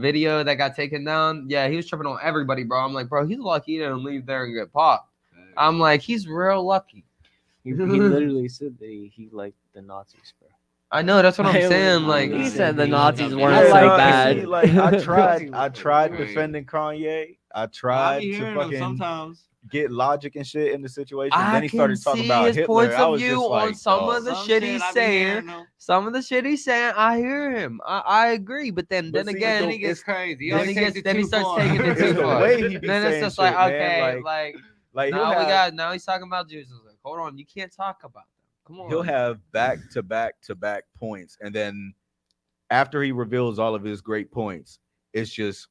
video that got taken down, yeah, he was tripping on everybody, bro. I'm like, bro, he's lucky he didn't leave there and get popped. I'm like, he's real lucky. He literally said that he liked the Nazis, bro. I know, that's what I'm It was- saying. Like, He He said the said Nazis he- weren't I so like- bad. See, like I tried Right. defending Kanye. I I tried be to hearing them fucking sometimes. get logic and shit in the situation. I Then he started can talking see about his Hitler. points I of was view just on like, some dog. of the Some shit shit he's I be saying. hearing them. Some of the shit he's saying, I hear him. I agree, but then But see, again, Then he gets crazy. then he gets then he starts taking it It's too the far. way he be Then it's saying just like, shit, man. okay, Like he'll now have, now he's talking about Jews. I was like, hold on, you can't talk about them. Come on. he'll have back to back points, and then after he reveals all of his great points, it's just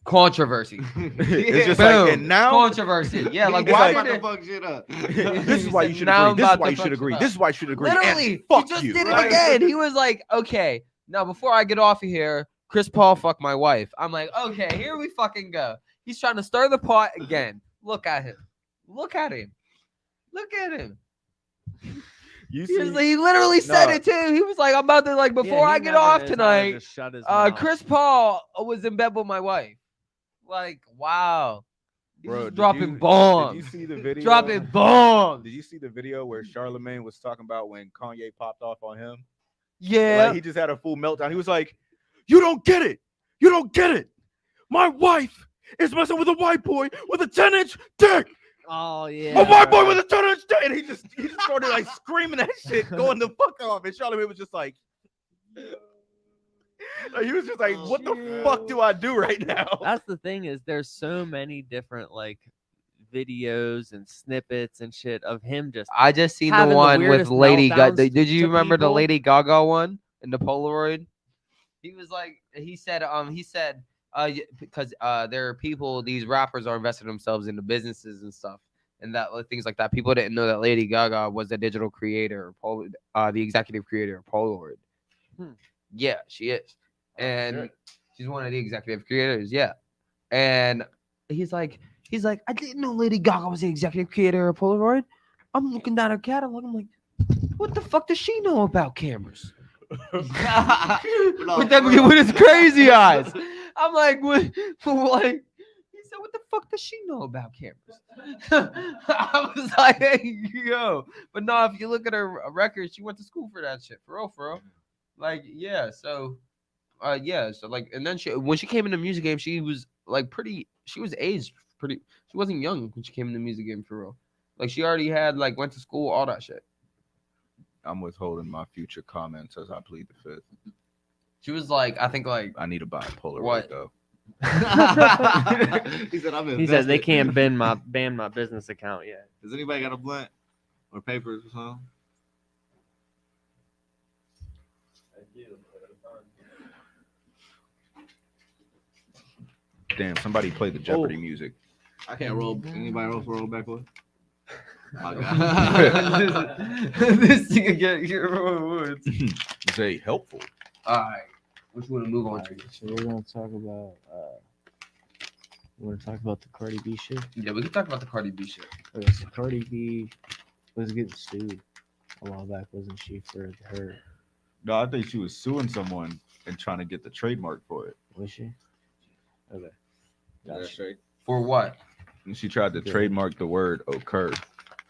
controversy. it's just Boom. like, and now Controversy. Yeah, like He's why about did to it? fuck shit up. this is why you should Now agree. I'm This is about why to you should fuck agree. shit This up. is why you should agree. Literally, and fuck he just you. did it Right? again. He was like, okay, now before I get off of here, Chris Paul fucked my wife. I'm like, okay, here we fucking go. He's trying to stir the pot again. Look at him. Look at him. Look at him. You He, was, see, like, he literally said No. it too. He was like, I'm about to like before I get off tonight. Chris Paul was in bed with my wife. Like, wow. He's bro, just dropping did bombs. you see the video? Dropping bombs. Did you see the video where Charlemagne was talking about when Kanye popped off on him? Yeah. Like he just had a full meltdown. He was like, "You don't get it. You don't get it. My wife is messing with a white boy with a 10-inch dick. Oh A yeah. white boy with a 10-inch dick." And he just started like screaming that shit, going the fuck off. And Charlemagne was just like he was just like, "What the fuck do I do right now?" That's the thing is there's so many different like videos and snippets and shit of him just I just seen having the the one with weirdest Lady Gaga. meltdowns Did you to remember the people. Lady Gaga one in the Polaroid? He was like, he said, because there are people, these rappers are investing themselves into businesses and stuff, and that things like that. People didn't know that Lady Gaga was the digital creator, the executive creator of Polaroid. Yeah, she is, and she's one of the executive creators. Yeah, and he's like, I didn't know Lady Gaga was the executive creator of Polaroid. I'm looking down her catalog. I'm like, what the fuck does she know about cameras? with his crazy eyes. I'm like, what? Like, he said, what the fuck does she know about cameras? I was like, hey, yo. But no, if you look at her record, she went to school for that shit. For real. Like, yeah. So, So, like, and then when she came in the music game, she was like she was aged pretty. She wasn't young when she came in the music game for real. Like, she already had, like, went to school, all that shit. I'm withholding my future comments as I plead the fifth. She was like, I think like I need to buy a Polaroid What? though. He said, "I'm he says they invested." can't ban my business account yet. Does anybody got a blunt or papers or something? Damn, somebody play the Jeopardy music. I can't roll. Anybody else roll backwards? My God. This thing again, you're woods. Say helpful. All right, which one to move on to? Alright, so we're gonna talk about. We want to talk about the Cardi B shit. Yeah, we can talk about the Cardi B shit. Okay, so Cardi B was getting sued a while back, wasn't she, for her? No, I think she was suing someone and trying to get the trademark for it. Was she? Okay. Gotcha. For what? And she tried to trademark the word occur.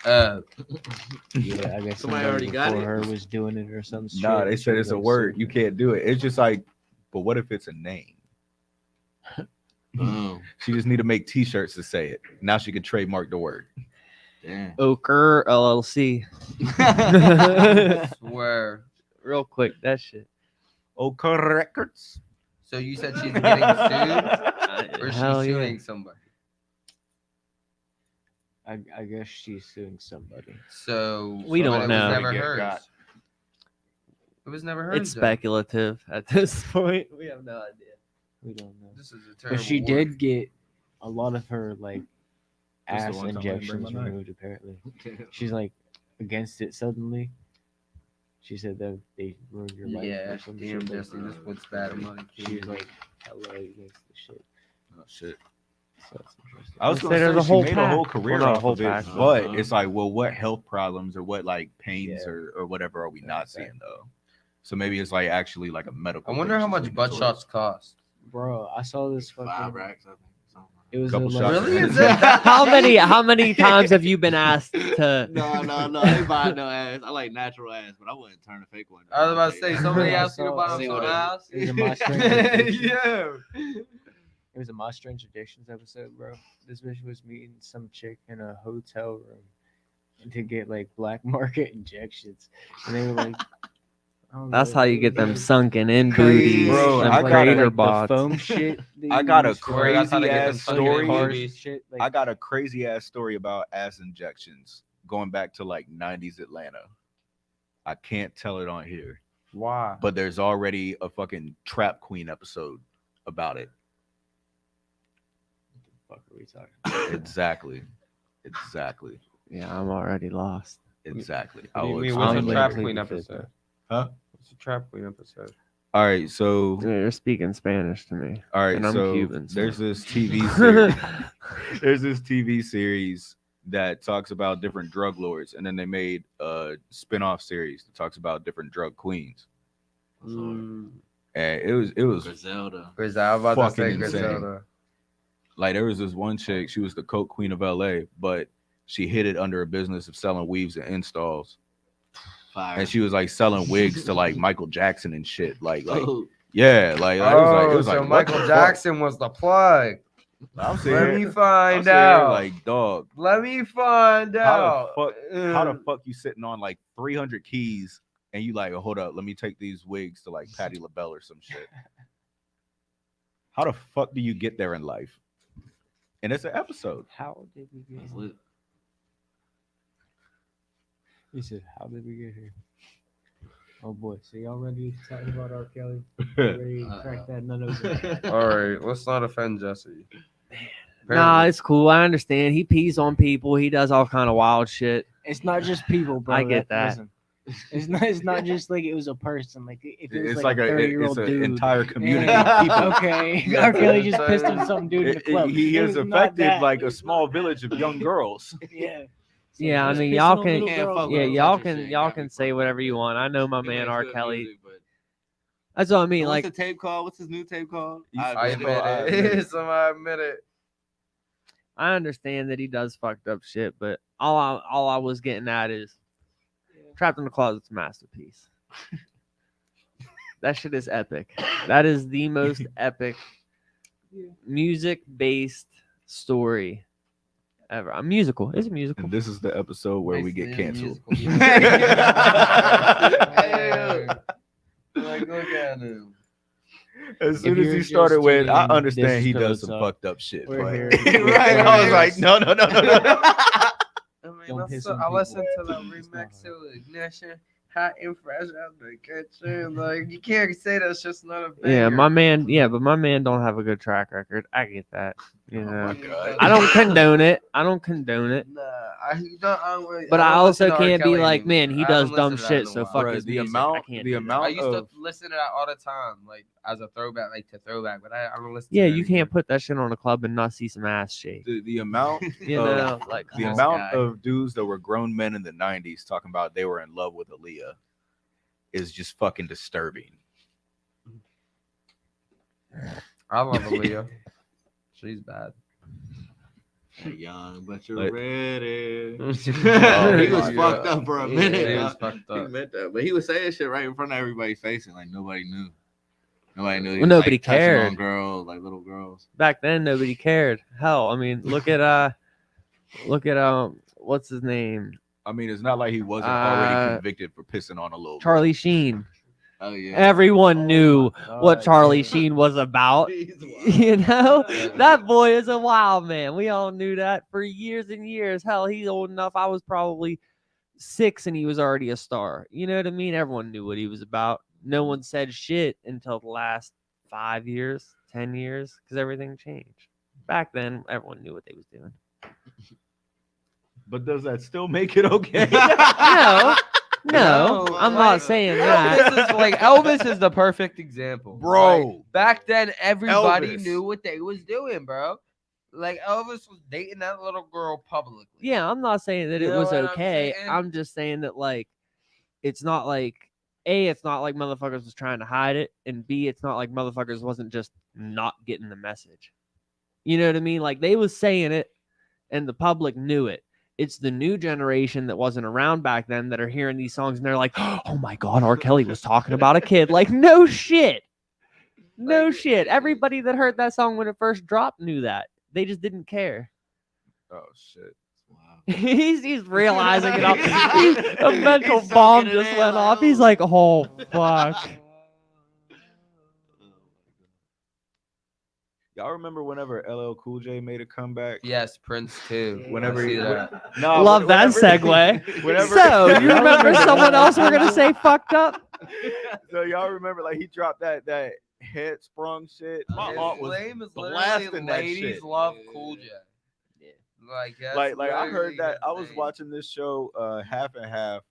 Yeah, I guess Somebody already got before it? her was doing it or something. Nah, they said it's a word. You can't do it. It's just like, but what if it's a name? She just need to make T-shirts to say it. Now she can trademark the word. Damn. Oker LLC. Swear. Real quick, that shit. Occur Records. So you said she's getting sued, or is she Hell yeah. suing somebody? I guess she's suing somebody. So We don't it know. Was never Get hers. got. It was never hers. It's though. speculative at this point. We have no idea. We don't know. This is a terrible. But she word. did get a lot of her like That's the ass one time I didn't bring injections my knife. removed. Apparently, she's like against it suddenly. She said that they ruined your life. Yeah, or some damn, shit. Jesse, this one's bad money. She was like hella against the shit. Oh, shit. So that's interesting. I was They gonna said say there's a she whole made a pack. whole career Well, not a off whole of it, pack, but but- it's like, well, what health problems or what like pains Yeah. or whatever are we not exactly. seeing though? So maybe it's like actually like a medical. I wonder thing how she's much leaning butt towards. shots cost. Bro, I saw this 5 fucking. racks, I think. Something. It was Couple a, shots. Really? Is Is it that How cheap? many times have you been asked to? No, I ain't buying no ass. I like natural ass, but I wouldn't turn a fake one. I was about to say, somebody Yeah, asked you so- about See some what it- ass. It was a My Strange Addictions. Yeah. It was a My Strange Addictions episode, bro. This bitch was meeting some chick in a hotel room to get like black market injections, and they were like, I don't That's know, how you get them like, sunken in Crazy. booties, Bro, them I got crater the bots. foam shit. they I got a use for- Corey, that's how they crazy get them ass sunken in story. cars booties. shit, like, I got a crazy ass story about ass injections going back to like 90s Atlanta. I can't tell it on here, Why? but there's already a fucking Trap Queen episode about it. what the fuck are we talking? Exactly. Yeah, I'm already lost. Exactly. What do you will mean, explain what's a I'm later. Trap later. Queen episode? Huh? What's a Trap Queen episode? All right, so You're speaking Spanish to me. all right, And I'm so Cuban, so- there's this TV series. There's this TV series that talks about different drug lords, and then they made a spin-off series that talks about different drug queens. And it was Griselda. Griselda. I was about to say Fucking insane. Griselda. like there was this one chick, she was the coke queen of LA, but she hid it under a business of selling weaves and installs. Fire. And she was like selling wigs to like Michael Jackson and shit. Like Oh, yeah, like it was so like what Michael the fuck? Jackson was the plug. I'm Let saying, me I'm find saying, out. like dog. Let me find out. How the fuck you sitting on like 300 keys and you like, hold up, let me take these wigs to like Patti LaBelle or some shit. How the fuck do you get there in life? And it's an episode. How did we get that's here? lit. He said, "How did we get here?" Oh boy, so y'all ready to talk about R. Kelly? Nah, Ready to crack that nut open? All right, let's not offend Jesse. Nah, it's cool. I understand. He pees on people. He does all kind of wild shit. It's not just people, bro. I get that. Listen, it's not just like it was a person. Like if it was it's like, like a it's 30-year-old an dude. entire community Yeah. of people. Okay, R. Kelly just pissed on some dude in the club. He It has was not affected that. like It a was small not village of young girls. that. Yeah. So Yeah, I just mean, pissing y'all on can- little Can't girls, fuck Yeah, with y'all touchy can shit, y'all got me can say fucked whatever up. you want. I know my He man makes R. good Kelly. music, but- That's what I mean. So Like, what's the tape called? What's his new tape called? I Admit admit it. Somebody admit it. I understand that he does fucked up shit, but all I was getting at is Trapped in the Closet's a masterpiece. That shit is epic. That is the most epic music-based story ever. A musical. It's a musical. And this is the episode where we get canceled. Like, look at him. As soon If as you're he started just with, I tuning in, understand this he is does some Pillow Talk. fucked up shit. We're But here. right, I was like, no. I mean, Don't piss I on listened to people. the It's not remix to Ignition. hot and fresh out the kitchen. Like you can't say that's just not a banger. Yeah, my man. Yeah, but my man don't have a good track record. I get that. You know, my God. I don't condone it. I don't condone it. Nah, you don't, But I don't also listen to R. can't be Kelly like, anymore. man, he I does haven't dumb listened to that in shit, a so while. fuck Bruh, his the music. amount- I can't the do amount- I used to of- listen to that all the time, like as a throwback, like to throwback. But I don't listen. that. Yeah, to it you anymore. can't put that shit on a club and not see some ass shake. The amount You of know, like the come on. amount guy. of dudes that were grown men in the 90s talking about they were in love with Aaliyah is just fucking disturbing. I love Aaliyah. She's bad. Hey, young, but you're Like- ready. Oh, he was my fucked God. up for a Yeah, minute. he dog. was fucked He up. meant that, but he was saying shit right in front of everybody's face, and like nobody knew. Nobody knew. He Well, was, nobody like, touching cared. on girls, like little girls. Back then, nobody cared. Hell, I mean, look at what's his name? I mean, it's not like he wasn't already Uh, convicted for pissing on a little Charlie Sheen. Oh yeah. Everyone knew what God, Charlie yeah. Sheen was about. He's wild. You know, Yeah. that boy is a wild man. We all knew that for years and years. Hell, he's old enough. I was probably 6 and he was already a star. You know what I mean? Everyone knew what he was about. No one said shit until the last 5 years, 10 years, because everything changed. Back then, everyone knew what they was doing. But does that still make it okay? No, I'm not like, saying that. Elvis is like Elvis is the perfect example, Bro. Like, back then, everybody Elvis. knew what they was doing, bro. Like Elvis was dating that little girl publicly. Yeah, I'm not saying that You it know was what I'm okay. saying? I'm just saying that like it's not like it's not like motherfuckers was trying to hide it, and B, it's not like motherfuckers wasn't just not getting the message. You know what I mean? Like they was saying it and the public knew it. It's the new generation that wasn't around back then that are hearing these songs and they're like, "Oh my god, R. Kelly was talking about a kid." Like no shit. No shit. Everybody that heard that song when it first dropped knew that. They just didn't care. Oh shit. Wow. he's realizing it all. A mental He's bomb soaking it just in, went like, off. He's oh. like, oh fuck. Y'all remember whenever LL Cool J made a comeback? Yes, Prince too. Whenever I see he that. Nah, Love that whenever- segue. Whenever, So you remember someone else we're gonna say fucked up? So y'all remember like he dropped that head sprung shit. My His aunt was flame is blasting literally that ladies shit. love Cool J. Yeah. Like that's like I literally heard that his I was name. watching this show half and half,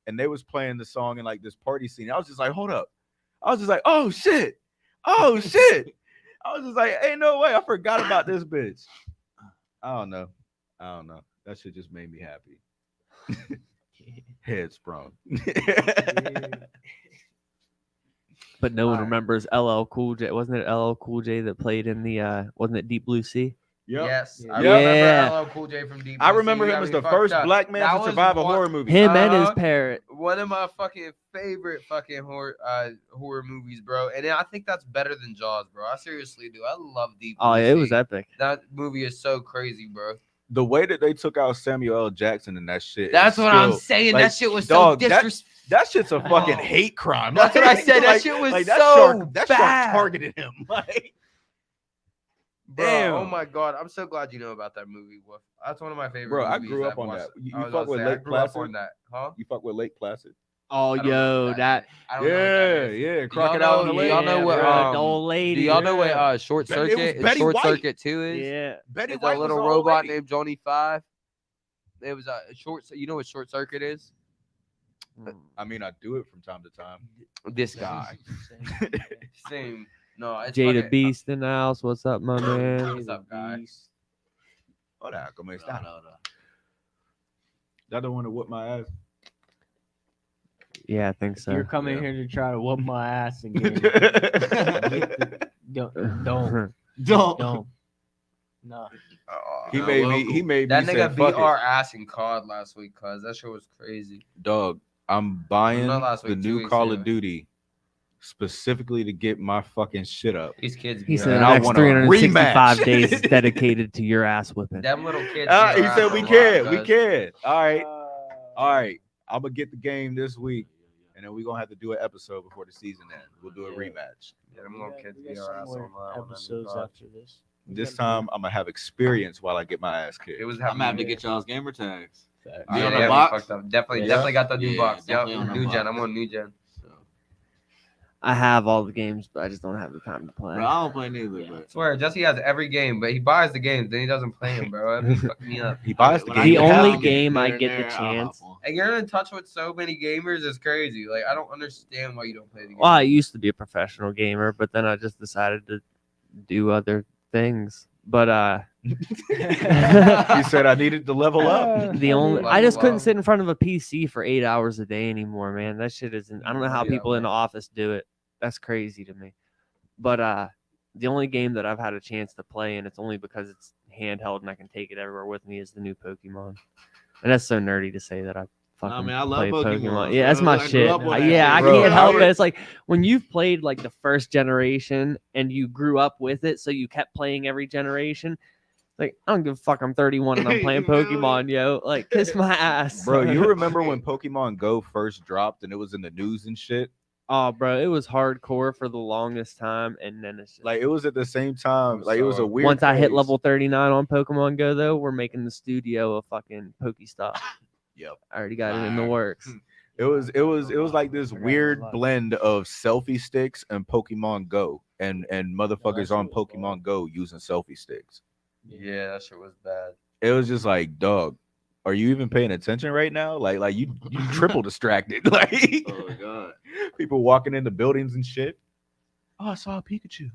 and they was playing the song in like this party scene. I was just like, hold up. I was just like, oh shit. Oh shit. I was just like, ain't no way. I forgot about this bitch. I don't know. That shit just made me happy. Head sprung. But no one Alright. remembers LL Cool J. Wasn't it LL Cool J that played in the wasn't it Deep Blue Sea? Yep. Yes, I Yeah. remember LL Cool J from Deep I Blue Sea. remember You him got as me the fucked first up. black man That to was survive a one- horror movie. Him and his parrot. One of my fucking favorite fucking horror movies, bro. And I think that's better than Jaws, bro. I seriously do. I love Deep Blue Oh, yeah, it was Sea. epic. That movie is so crazy, bro. The way that they took out Samuel L. Jackson and that shit. That's is what I'm still- saying. like, That shit was dog, so disrespectful. That shit's a fucking Oh. hate crime. That's what I said. That shit was that so shark, that bad. shark targeted him. Like, Bro, damn. oh my god, I'm so glad you know about that movie, Wolf. That's one of my favorite. Bro, I movies grew up I've on watched. that. You I was fuck gonna with say, I Lake grew up Placid? on that, huh? you fuck with Lake Placid? Oh, I don't know yo, what that. is. I don't know what that is. Yeah, Do crocodile in the y'all lake. y'all know what, the old lady. Do y'all know what Yeah. Short It was Circuit? Betty Short White. Circuit 2 is? Yeah. Betty It's White a was little the old robot lady. named Johnny Five. It was a short. You know what Short Circuit is? I mean, I do it from time to time. This guy. Same. No, it's Jada fucking- Beast in the house. What's up, my man? What's up, guy? Hola, ¿cómo No, está? no. That the one that whooped my ass. Yeah, I think so. You're coming Yeah. here to try to whoop my ass again. don't, don't. No. He No, made well, me. He made That me say, nigga beat "Fuck our it, ass in COD last week, cuz that shit was crazy. dog." I'm buying Not last the week, 2 new weeks Call ago. of Duty specifically to get my fucking shit up. These kids, He be said And the I next want a 365 rematch. days is dedicated to your ass whipping. them little kids. He beat our said ass we a lot, can, we cuz. can. All right. I'm gonna get the game this week, and then we're gonna have to do an episode before the season ends. We'll do a rematch. Yeah, them little kids We beat got our ass some on more that episodes one. after this. This time I'm gonna have experience while I get my ass kicked. It was I'm gonna have to happening. get y'all's gamer tags. Facts. Be on Yeah, the we box? fucked up. Definitely, Yeah. definitely got the new Yeah, box. Yep, definitely on the new gen. box. I'm on new gen. So, I have all the games, but I just don't have the time to play. bro, I don't play neither, Yeah. but I swear, Jesse has every game, but he buys the games, then he doesn't play them, bro. That be fucking me up. He buys the when I game. The get only time, game I here and get the there, I'll hop chance- on. And you're in touch with so many gamers, it's crazy. Like, I don't understand why you don't play the game. Well, I used to be a professional gamer, but then I just decided to do other things. But He said I needed to level up. the only I Level just couldn't up. sit in front of a PC for 8 hours a day anymore, man. That shit isn't. I don't know how Yeah, people in man. the office do it. That's crazy to me. But the only game that I've had a chance to play, and it's only because it's handheld and I can take it everywhere with me, is the new Pokemon. And that's so nerdy to say that I fucking man, I love play Pokemon, Yeah, that's bro. my I grew shit. up on that Yeah, shit, I bro. can't I help would- it. It's like when you've played like the first generation and you grew up with it, so you kept playing every generation. Like, I don't give a fuck. I'm 31 and I'm playing Really? Pokemon, yo. Like, kiss my ass. Bro, you remember when Pokemon Go first dropped and it was in the news and shit? Oh, bro, it was hardcore for the longest time, and then it's just Like it was at the same time. I'm Like it was a sorry. weird. once I hit phase. level 39 on Pokemon Go, though, we're making the studio a fucking Pokestop. Yep. I already got it in the Fire. works. It was like this I got weird a lot. blend of selfie sticks and Pokemon Go and motherfuckers that on shit was Pokemon wild. Go using selfie sticks. Yeah, that shit was bad. It was just like, dog, are you even paying attention right now? Like you triple distracted. Like Oh my god. people walking into buildings and shit. Oh, I saw a Pikachu.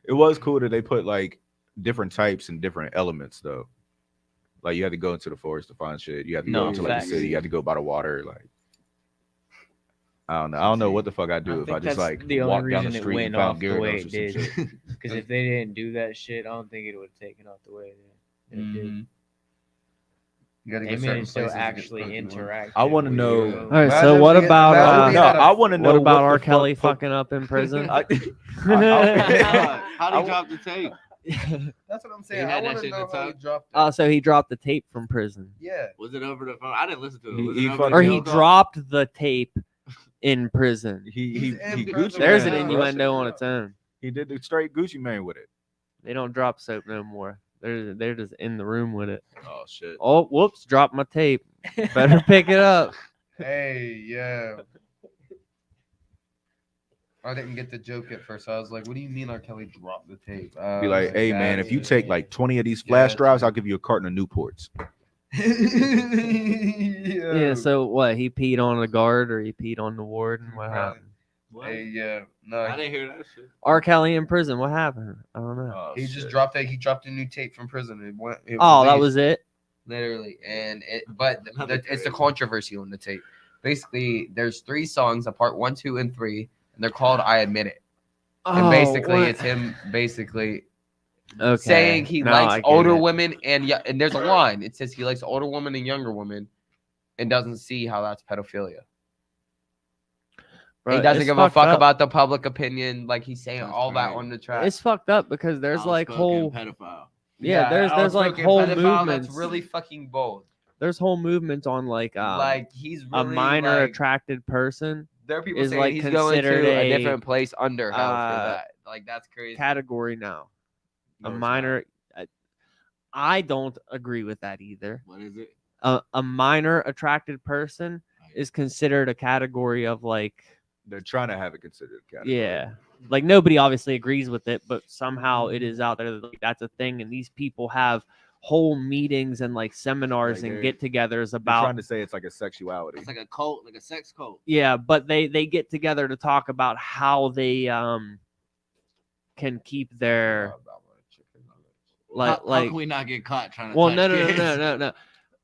It was cool that they put like different types and different elements though. Like you had to go into the forest to find shit. You had to go No, into like the facts. city. You had to go by the water. Like I don't know. I don't know what the fuck I'd do if I think just that's like the only walked down the reason it street and went found off the way Gyarados or it some did. shit. Because if they didn't do that shit, I don't think it would have taken off the way it did. Mhm. You gotta go They certain managed to places to get actually Pokemon. interact. I wanna with know- you. All right, so Imagine what being- about imagine being at a- I want to know what about the R. fuck Kelly Po- fucking up in prison? I- How'd I- he drop the tape? That's what I'm saying. He I had that want to shit in know the how he top? dropped it. Oh, so he dropped the tape from prison, Yeah. Was it over the phone? I didn't listen to it. Was He it over fucking- the or he phone call? dropped the tape in prison. he He's in Gucci prison There's an Yeah. innuendo on its own. He did the straight Gucci Mane with it. They don't drop soap no more. They're just in the room with it. Oh shit. Oh, whoops! Dropped my tape. Better pick it up. Hey, yeah. I didn't get the joke at first. I was like, "What do you mean R. Kelly dropped the tape?" Be like, hey man, if you take like 20 of these flash Yeah. drives, I'll give you a carton of Newports. Yeah. So what? He peed on the guard or he peed on the warden? What Probably. happened? What? Hey, yeah. No, I didn't hear that shit. R. Kelly in prison. What happened? I don't know. he just dropped that. He dropped a new tape from prison. It went. It Oh, that released, was it. literally, and but Another it's the crazy. controversy on the tape. Basically, there's 3 songs, a part 1, 2, and 3, and they're called "I Admit It." And Oh, basically, what? it's him basically Okay. saying he Now I likes get older it. women and there's a line. It says he likes older women and younger women, and doesn't see how that's pedophilia. Bro, he doesn't it's give a fucked fuck up. about the public opinion. Like he's saying That's all that crazy. on the track. It's fucked up because there's like Outspoken whole pedophile. yeah, there's like outspoken whole pedophile movements. That's really fucking bold. There's whole movements on like He's a really minor like, attracted person there are people is, saying like, he's going considered to a a, different place under hell for uh, that. Like that's crazy. category now. No, A it's minor. I don't agree with that either. What is it? A minor attracted person is considered a category of like They're trying to have it considered a category. yeah, like nobody obviously agrees with it, but somehow it is out there that like, that's a thing, and these people have whole meetings and like seminars Like and they're- get-togethers They're about trying to say it's like a sexuality. It's like a cult, like a sex cult. yeah, but they get together to talk about how they can keep their How like can we not get caught trying to? well touch no kids?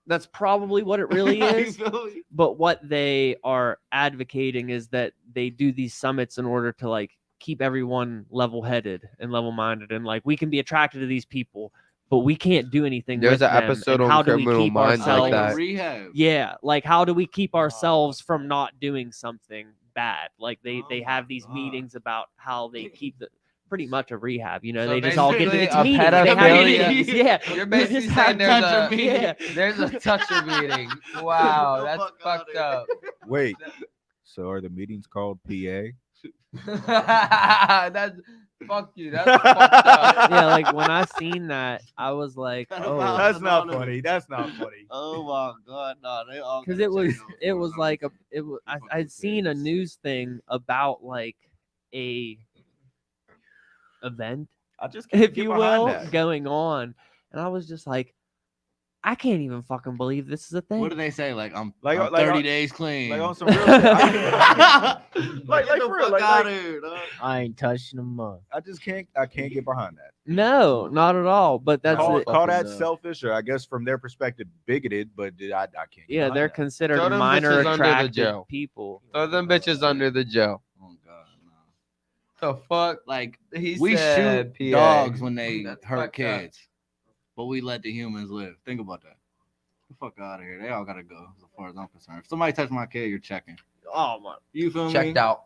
that's probably what it really You is. feel me? But what they are advocating is that they do these summits in order to like keep everyone level-headed and level-minded, and like we can be attracted to these people, but we can't do anything. There's with an them, episode and on how do we Criminal keep Minds like ourselves? that. Rehab. Yeah, like how do we keep ourselves from not doing something bad? Like they Oh have my these God. meetings about how they keep the pretty much a rehab. You know, So they just all get to basically it's a meetings. They have pedophilia- meetings. Yeah, You're they basically just saying have there's touch a meeting. there's a toucher meeting. Wow, Get the that's fuck fucked outta up. Wait, so are the meetings called PA? That's fuck you. That's fucked up. Yeah, like when I seen that, I was like, oh, That's not funny. That's not funny. Oh my god, no, they all because gotta it was change those it words. was I'm like with you. I'd seen a news thing about like a event, I just can't if get you behind will, that. going on, and I was just like, I can't even fucking believe this is a thing. What do they say? Like I'm Like- 30 like- days clean. Like on some real shit. I can't, like like the for real, fuck like- out of here, dog. I ain't touching them up. I just can't. I can't get behind that. No, not at all. But that's Call, it. call that fucking, selfish, or I guess from their perspective, bigoted. But I can't. Get Yeah, behind they're that. considered Throw them minor bitches under the attracted jail. people. Throw them bitches under the jail. Oh god, no. The fuck? Like He we said shoot PA. dogs when they That's hurt fucked up. kids, but we let the humans live. Think about that. Get the fuck out of here. They all gotta go, as far as I'm concerned. If somebody touch my kid, you're checking. Oh my! You feel me? Checked out.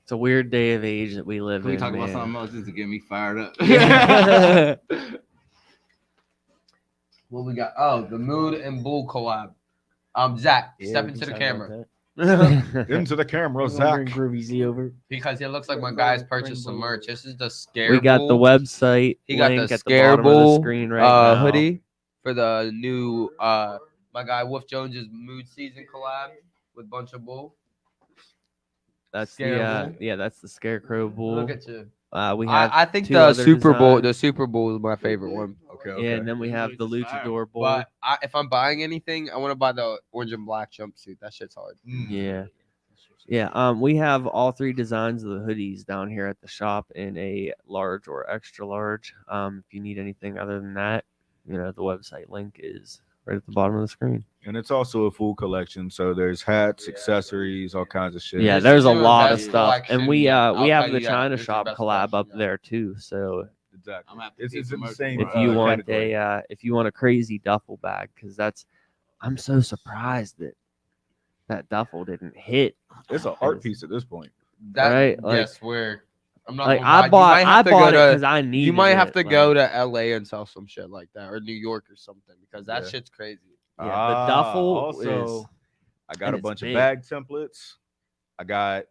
It's a weird day of age that we live Can we in. talk about man. something else just to get me fired up? What we got? Oh, the Mood and Bull collab. Zach, Yeah, step we into can the talk camera about Into the camera, that. You wanna Zach. bring Groovy Z over. because it looks like my guys purchased some merch. This is the Scare We got the Bull. website He got link the at the Scare bottom of Bull the screen right now. hoodie for the new my guy Wolf Jones's Mood Season collab with Bunch of Bull. That's Scare the Bull. yeah, that's the Scarecrow Bull. Look at you. We have I think two the other Super Bowl, designs. the Super Bowl is my favorite one. Okay. Yeah, and then we have the Luchador Bull. But if I'm buying anything, I want to buy the orange and black jumpsuit. That shit's hard. Yeah. Yeah, we have all three designs of the hoodies down here at the shop in a large or extra large. If you need anything other than that, the website link is right at the bottom of the screen. And it's also a full collection, so there's hats, accessories, all kinds of shit. Yeah, This there's is a your lot of best stuff, collection and we yet. I'll we have tell the you that. China This is your shop best collab up collection yet. there too. So Exactly. I'm gonna have to It's keep in the the merch same. as if well. you want category. if you want a crazy duffel bag, because I'm so surprised that duffel didn't hit. It's an art piece at this point. That, Right, like- yes, where I'm not. Like gonna lie, I you might have to go bought it to- because I needed. You might have it, to like- go to LA and sell some shit like that, or New York or something, because that Yeah. shit's crazy. Yeah, the duffel Also, is. I got and a it's bunch big. of bag templates. I got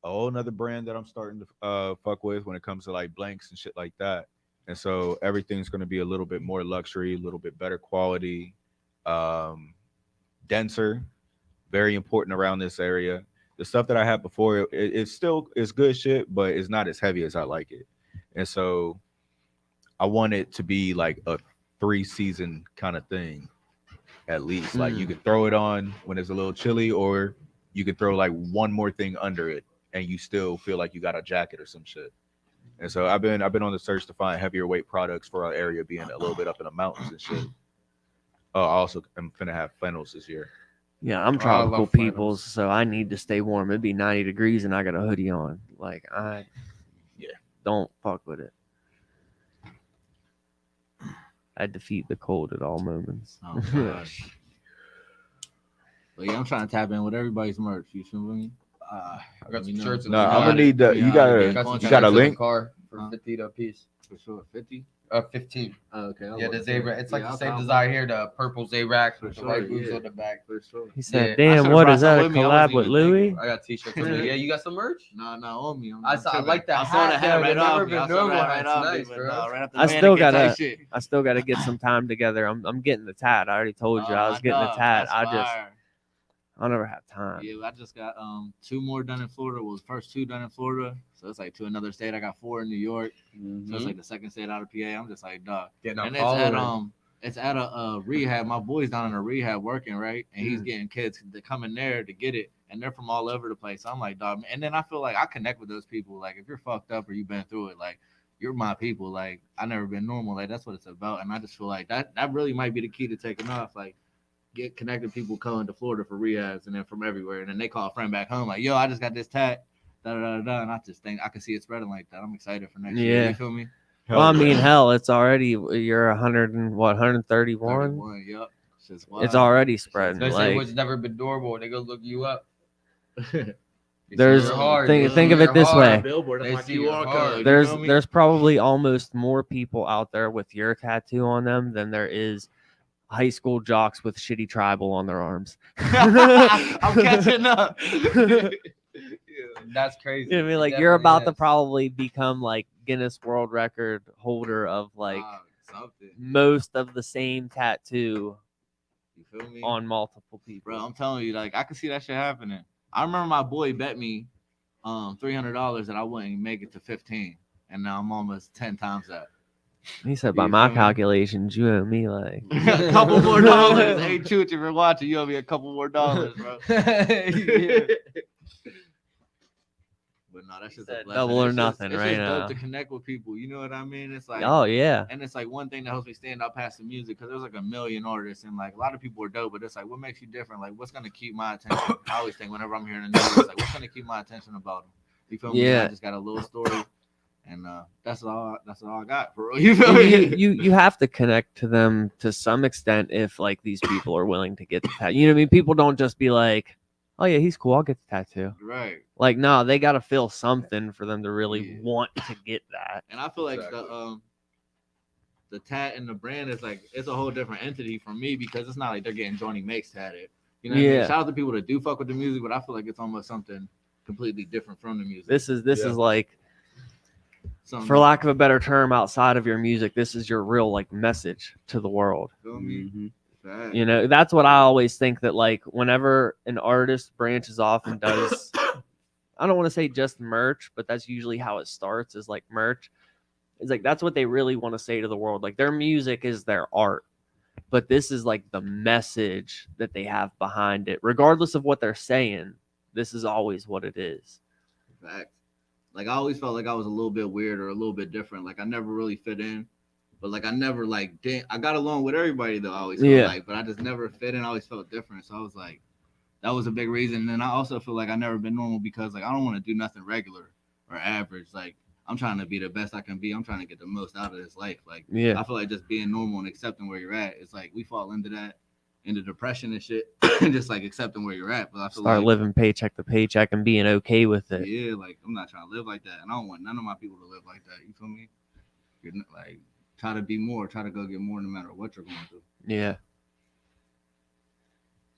a whole another brand that I'm starting to fuck with when it comes to like blanks and shit like that. And so everything's going to be a little bit more luxury, a little bit better quality, denser, very important around this area. The stuff that I had before, it's still it's good shit, but it's not as heavy as I like it. And so I want it to be like a 3-season kind of thing, at least. Like you could throw it on when it's a little chilly, or you could throw like one more thing under it, and you still feel like you got a jacket or some shit. And so I've been on the search to find heavier weight products for our area, being a little bit up in the mountains and shit. Oh, I also am finna have flannels this year. Yeah, I'm I tropical love peoples, so I need to stay warm. It'd be 90 degrees and I got a hoodie on. Like I don't fuck with it. I defeat the cold at all moments. Oh gosh. But yeah, I'm trying to tap in with everybody's merch. You feel me? I got some You know. shirts. in No, the I'm car. gonna need that. You got Yeah, a some you shirts got a in the link? car for Huh? 50 a piece. For sure, 50. 15. Oh, okay. Yeah, the zebra. It's like Yeah, the I'll same count design here, the purple Zayrac For with the sure, white boots yeah. on the back. For sure. He said, Yeah, I "Damn, should've what brought is that? A some with me. I collab wasn't with even Louis?" thinking. I got t-shirts. on me. Yeah, you got some merch? No, on me. I like the I saw the hat, hat though. right They off never me. been I saw known that one. right It's off me, nice, but bro. no, right after I the still mannequin type gotta- shit. I still got to get some time together. I'm getting the tat. I already told you I was getting the tat. I'll never have time. Yeah, I just got 2 more done in Florida. Well, the first 2 done in Florida, so it's like to another state. I got 4 in New York, so it's like the second state out of PA. I'm just like, dog. Getting And following. it's at a rehab. My boy's down in a rehab working, right? And he's getting kids to come in there to get it, and they're from all over the place. So I'm like, dog. And then I feel like I connect with those people. Like if you're fucked up or you've been through it, like you're my people. Like I never been normal. Like that's what it's about. And I just feel like that really might be the key to taking off. Like get connected people coming to Florida for rehabs and then from everywhere. And then they call a friend back home like, yo, I just got this tat. Da, da, da, da. And I just think I can see it spreading like that. I'm excited for next year. Yeah. You feel me? Well, I mean, hell, it's already you're 131. 31, yep. It's It's already spreading. They say Like what's never been normal. They go look you up. There's You're hard. think They of see it you're this hard. way. Billboard, that's They my see you're QR hard. code. There's you know me? there's probably almost more people out there with your tattoo on them than there is high school jocks with shitty tribal on their arms. I'm catching up. That's crazy. You know what I mean? It Like you're definitely about to is. probably become like Guinness World Record holder of like something. most of the same tattoo You feel me? on multiple people. Bro, I'm telling you, like I could see that shit happening. I remember my boy bet me $300 that I wouldn't make it to 15, and now I'm almost 10 times that. He said, by You my feel me? calculations, you owe me like A couple more dollars. Hey, Chooch, if you're watching, you owe me a couple more dollars, bro. Yeah. But no, that's just said a blessing. double or It's nothing just, right it's just dope now. to connect with people. You know what I mean? It's like, oh yeah. and it's like one thing that helps me stand out past the music because there's like a million artists and like a lot of people are dope, but it's like what makes you different? Like what's gonna keep my attention? I always think whenever I'm hearing the news, it's like what's gonna keep my attention about them? You feel me? Yeah. I just got a little story, and that's all I got for real. You feel me? You have to connect to them to some extent if like these people are willing to get the tattoo. You know what I mean? People don't just be like, oh yeah, he's cool, I'll get the tattoo. Right. Like no, they got to feel something for them to really Yeah. want to get that. And I feel like Exactly. the tat and the brand is like it's a whole different entity for me because it's not like they're getting Johnny Makes tatted. You know what I mean? Yeah. Shout out to people that do fuck with the music, but I feel like it's almost something completely different from the music. This is Yeah. like, Something for lack of a better term, outside of your music, this is your real like message to the world. feel me? Mm-hmm. Fact. You know, that's what I always think, that like whenever an artist branches off and does, I don't want to say just merch, but that's usually how it starts, is like merch. It's like that's what they really want to say to the world. Like their music is their art, but this is like the message that they have behind it. Regardless of what they're saying, this is always what it is. Fact. Like I always felt like I was a little bit weird or a little bit different. Like I never really fit in, but like I never like did. I got along with everybody though. I always felt like, but I just never fit in. I always felt different. So I was like, that was a big reason. And I also feel like I never been normal because like I don't want to do nothing regular or average. Like I'm trying to be the best I can be. I'm trying to get the most out of this life. Like I feel like just being normal and accepting where you're at. It's like we fall into that, into depression and shit, and just like accepting where you're at. But I feel Start like living paycheck to paycheck and being okay with it. yeah, like I'm not trying to live like that, and I don't want none of my people to live like that. You feel me? You're not, like try to be more, try to go get more, no matter what you're going through. Yeah.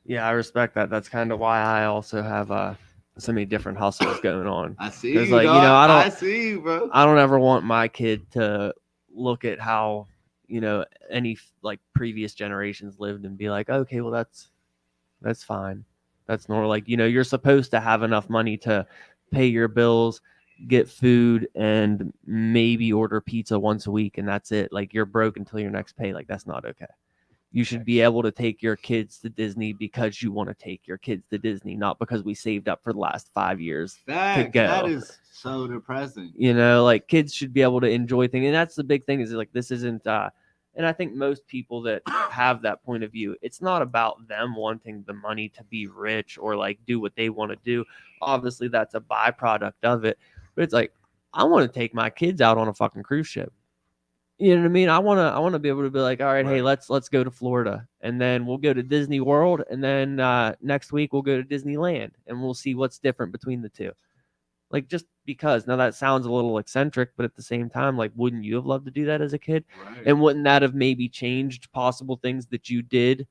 Yeah, I respect that. That's kind of why I also have so many different hustles going on. I see Because you, like, dog. you know, I see you, bro. I don't ever want my kid to look at how, you know, any like previous generations lived and be like, okay, well that's fine. That's normal. Like, you know, you're supposed to have enough money to pay your bills, get food, and maybe order pizza once a week, and that's it. Like, you're broke until your next pay. Like, that's not okay. You should be able to take your kids to Disney because you want to take your kids to Disney, not because we saved up for the last 5 years to go. That is so depressing. You know, like kids should be able to enjoy things. And that's the big thing, is like, this isn't, and I think most people that have that point of view, it's not about them wanting the money to be rich or like do what they want to do. Obviously that's a byproduct of it, but it's like, I want to take my kids out on a fucking cruise ship. You know what I mean? I want to be able to be like, all right, hey, let's go to Florida, and then we'll go to Disney World, and then next week we'll go to Disneyland, and we'll see what's different between the two. Like, just because. Now that sounds a little eccentric, but at the same time, like, wouldn't you have loved to do that as a kid? Right. And wouldn't that have maybe changed possible things that you did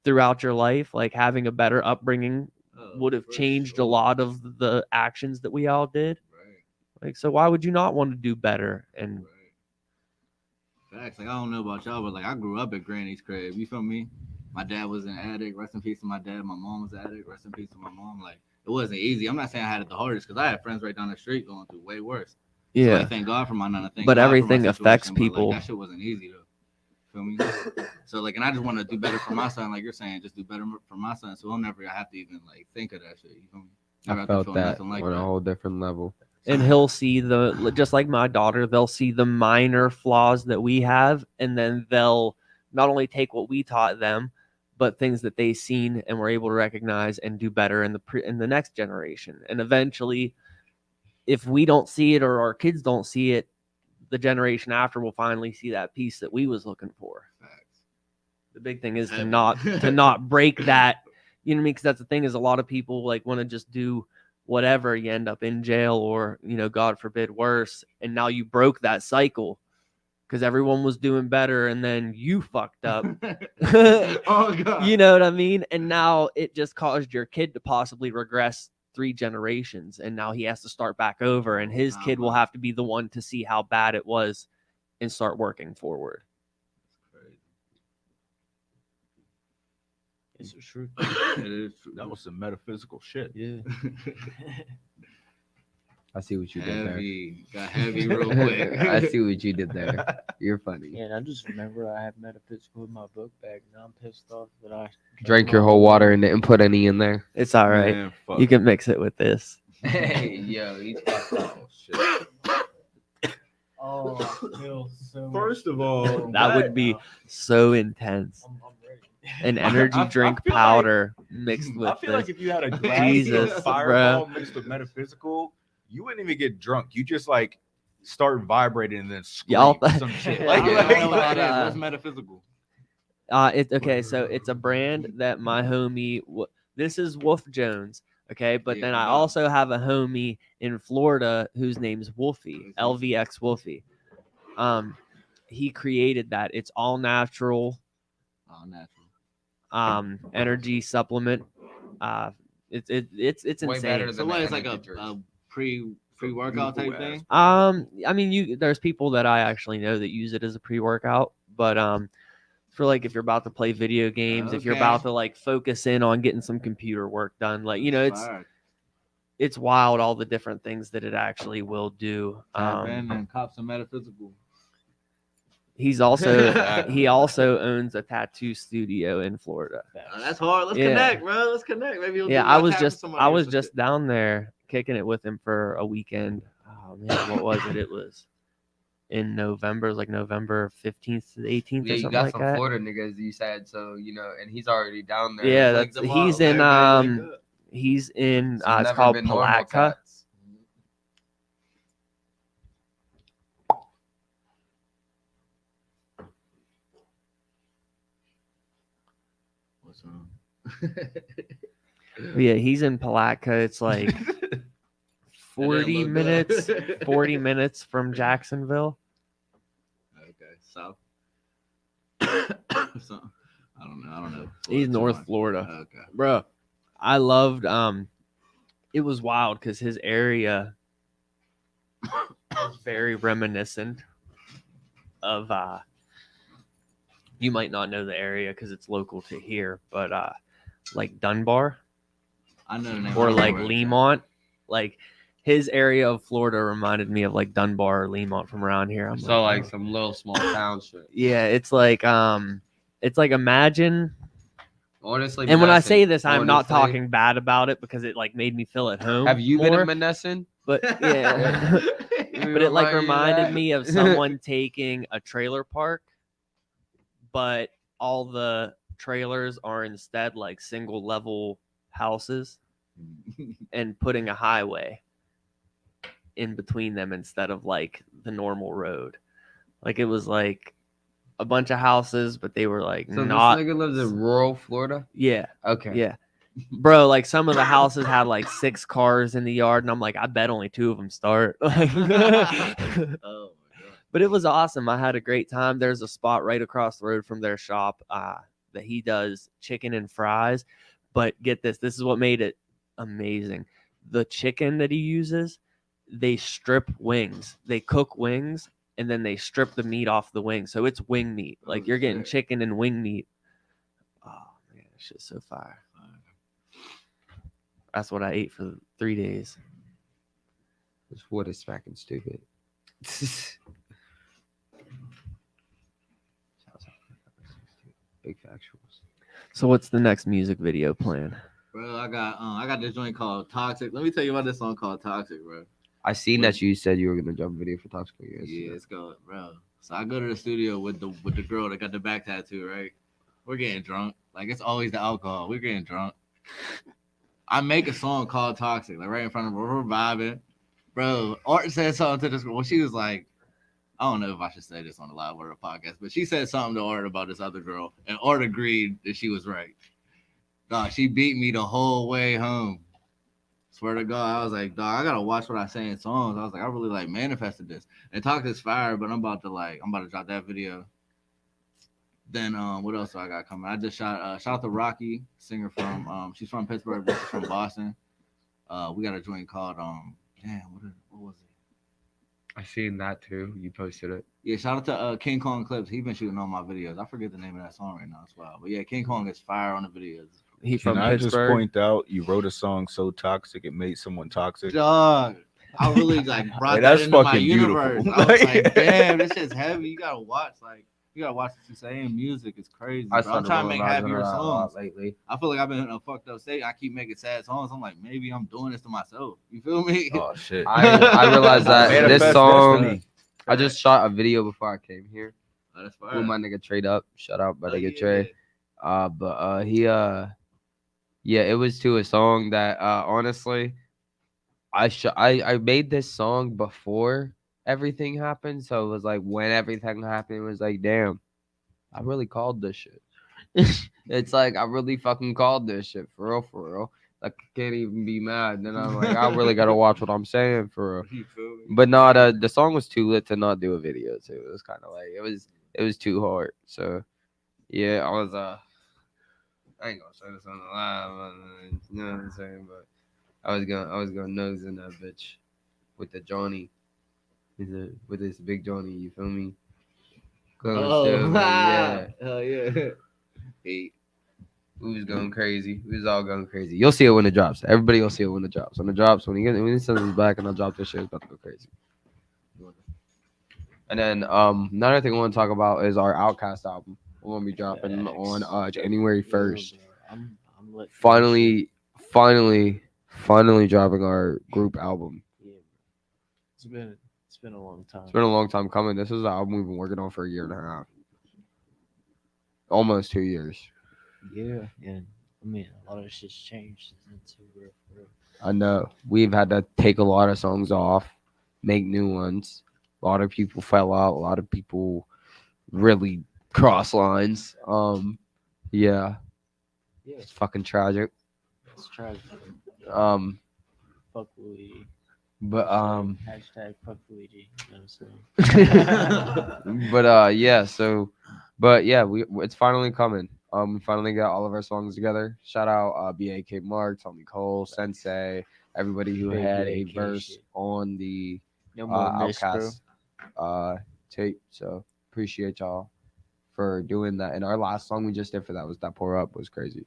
throughout your life? Like having a better upbringing would have changed a lot of the actions that we all did. Right. Like, so why would you not want to do better? And Facts. Like, I don't know about y'all, but like I grew up at Granny's crib. You feel me? My dad was an addict. Rest in peace to my dad. My mom was an addict. Rest in peace to my mom. Like, it wasn't easy. I'm not saying I had it the hardest because I had friends right down the street going through way worse. So, like, thank God for my nana. But everything affects but, like, people. that shit wasn't easy though. Feel me? So like, and I just want to do better for my son. Like you're saying, just do better for my son, so he'll never have to even like think of that shit. You feel me? Never I have to felt feel that nothing like on that. a whole different level. And he'll see just like my daughter, they'll see the minor flaws that we have, and then they'll not only take what we taught them, but things that they've seen and were able to recognize and do better in the next generation. And eventually, if we don't see it or our kids don't see it, the generation after will finally see that piece that we was looking for. Facts. The big thing is to not break that. You know what I mean? Because that's the thing, is a lot of people like want to just do whatever. You end up in jail or, you know, God forbid, worse. And now you broke that cycle because everyone was doing better and then you fucked up. Oh God. You know what I mean? And now it just caused your kid to possibly regress 3 generations, and now he has to start back over, and his kid will have to be the one to see how bad it was and start working forward. It's true. It is true. That was some metaphysical shit. Yeah. I see what you did there. Heavy. Got heavy real quick. I see what you did there. You're funny. Yeah, and I just remember I had metaphysical in my book bag. Now I'm pissed off that I Drank your whole water and didn't put any in there. It's all right. Man, You can mix it with this. Hey, yo, he's Oh, shit. Oh, I feel so First of all, That would be so intense. I'm ready. An energy I drink feel like- powder mixed with I feel this. like if you had a glass Jesus, of Fireball mixed with metaphysical, you wouldn't even get drunk. You just like start vibrating and then scream Y'all- some shit. Like, Like, I don't know what that is. What's metaphysical? Okay, so it's a brand that my homie. This is Wolf Jones. Okay, but Yeah, then I I know. also have a homie in Florida whose name's Wolfie, LVX Wolfie. He created that. It's all natural. Oh, natural. Energy supplement. It's Way insane. better So than what? the It's like energy drink. a pre-workout type Beautiful thing. I mean, there's people that I actually know that use it as a pre-workout, but for like if you're about to play video games, if you're Okay. about to like focus in on getting some computer work done, like Fire. it's wild all the different things that it actually will do. Tap in and cop some metaphysical. He's also Exactly. he also owns a tattoo studio in Florida. That's hard. Let's Yeah. connect, bro. Let's connect. Maybe you'll Yeah, do I my was tap for just somebody I or was some just shit. down there kicking it with him for a weekend. Oh man, what was it? It was in November. It was like November 15th to the 18th Yeah, or you something got like some that. Florida niggas you said, so you know, and he's already down there. Yeah, Link that's them he's up. in Everybody link up. he's in It's it's never called been normal Palatka. tats. What's wrong? Yeah, he's in Palatka. It's like 40 look minutes, good. 40 minutes from Jacksonville. Okay, south. Something. I don't know. He's Florida, North something. Florida. Okay. Bro, I loved it was wild because his area was very reminiscent of you might not know the area because it's local to here, but like Dunbar I know the name. or I don't know like where it's at. Lemont. Like his area of Florida reminded me of like Dunbar or Lemont from around here. I'm So like some little small town shit. yeah, it's like imagine. Honestly, And when I Menneson, say this, I'm not honestly, talking bad about it because it like made me feel at home. Have you been more, in Menneson? But yeah. But it like reminded me of someone taking a trailer park, but all the trailers are instead like single level houses and putting a highway in between them instead of like the normal road. Like it was like a bunch of houses, but they were like So not. this nigga lives in rural Florida. Yeah, Okay. yeah. Bro, like some of the houses had like 6 cars in the yard, and I'm like, I bet only 2 of them start. Like, Oh my god. but it was awesome. I had a great time. There's a spot right across the road from their shop that he does chicken and fries. But get this, this is what made it amazing. The chicken that he uses, they strip wings. They cook wings, and then they strip the meat off the wing. So it's wing meat. Like you're getting shit. chicken and wing meat. Oh, man, it's just so fire. That's what I ate for 3 days. This wood is fucking stupid. Big factuals. So what's the next music video plan? Bro, I got this joint called Toxic. Let me tell you about this song called Toxic, bro. I seen that you said you were gonna drop a video for Toxic. Yeah, it's going, bro. So I go to the studio with the girl that got the back tattoo, right? We're getting drunk. Like it's always the alcohol. We're getting drunk. I make a song called Toxic, like right in front of her. We're vibing. Bro, Art said something to this girl. Well, she was like, I don't know if I should say this on the Live Word podcast, but she said something to Art about this other girl, and Art agreed that she was right. Dog, she beat me the whole way home. Swear to God, I was like, dog, I gotta watch what I say in songs. I was like, I really like manifested this. And Toxic's fire, but I'm about to drop that video. Then what else do I got coming? I just shot out to Rocky, singer from she's from Pittsburgh, but she's from Boston. We got a joint called damn, what was it? I seen that too. You posted it. Yeah, shout out to King Kong Clips. He been shooting all my videos. I forget the name of that song right now as well. But yeah, King Kong is fire on the videos. He Can from I just Pittsburgh. point out you wrote a song so toxic it made someone toxic? Dog, I really like brought Like, that that's into my fucking universe. beautiful. I was like, damn, this shit's heavy. You gotta watch what you saying. Music is crazy. Bro. I'm trying to make happier songs lately. I feel like I've been in a fucked up state. I keep making sad songs. I'm like, maybe I'm doing this to myself. You feel me? Oh shit! I realized that Manifest this song. destiny. I just shot a video before I came here. Oh, that's Who fire. my nigga Trade Up. Shout out, my Oh, nigga yeah. Trey. Yeah, it was to a song that honestly, I made this song before everything happened, so it was like when everything happened, it was like, damn, I really called this shit. It's like I really fucking called this shit for real. Like I can't even be mad. Then I'm like, I really gotta watch what I'm saying for real. You feel me? But no, the song was too lit to not do a video too. It was kind of like it was too hard. So yeah, I was I ain't gonna say this on the live, you know what I'm saying? But I was gonna nose in that bitch with the Johnny, with this big Johnny. You feel me? Yeah. Hell yeah. Hey. We was going crazy. We was all going crazy. You'll see it when it drops. Everybody will see it when it drops. When it drops, when he sends us back and I'll drop this shit, it's about to go crazy. And then another thing I want to talk about is our Outcast album. We're gonna be dropping on January 1st. I'm lit for Finally dropping our group album. this shit. Yeah, it's been a long time. It's been a long time coming. This is the album we've been working on for a year and a half. Almost 2 years. Yeah, and I mean a lot of shit's changed since we were for real. I know. We've had to take a lot of songs off, make new ones. A lot of people fell out. A lot of people really cross lines. Yeah. Yeah, It's fucking tragic. it's tragic. But Fuck Luigi. Hashtag fuck Luigi. You know what I'm saying? but yeah, it's finally coming. We finally got all of our songs together. Shout out BAK Mark, Tommy Cole, Sensei, everybody who Big had a BAK verse shit. on the No more miss, bro. Outcast tape. So appreciate y'all for doing that. And our last song we just did for that was That Pour Up was crazy.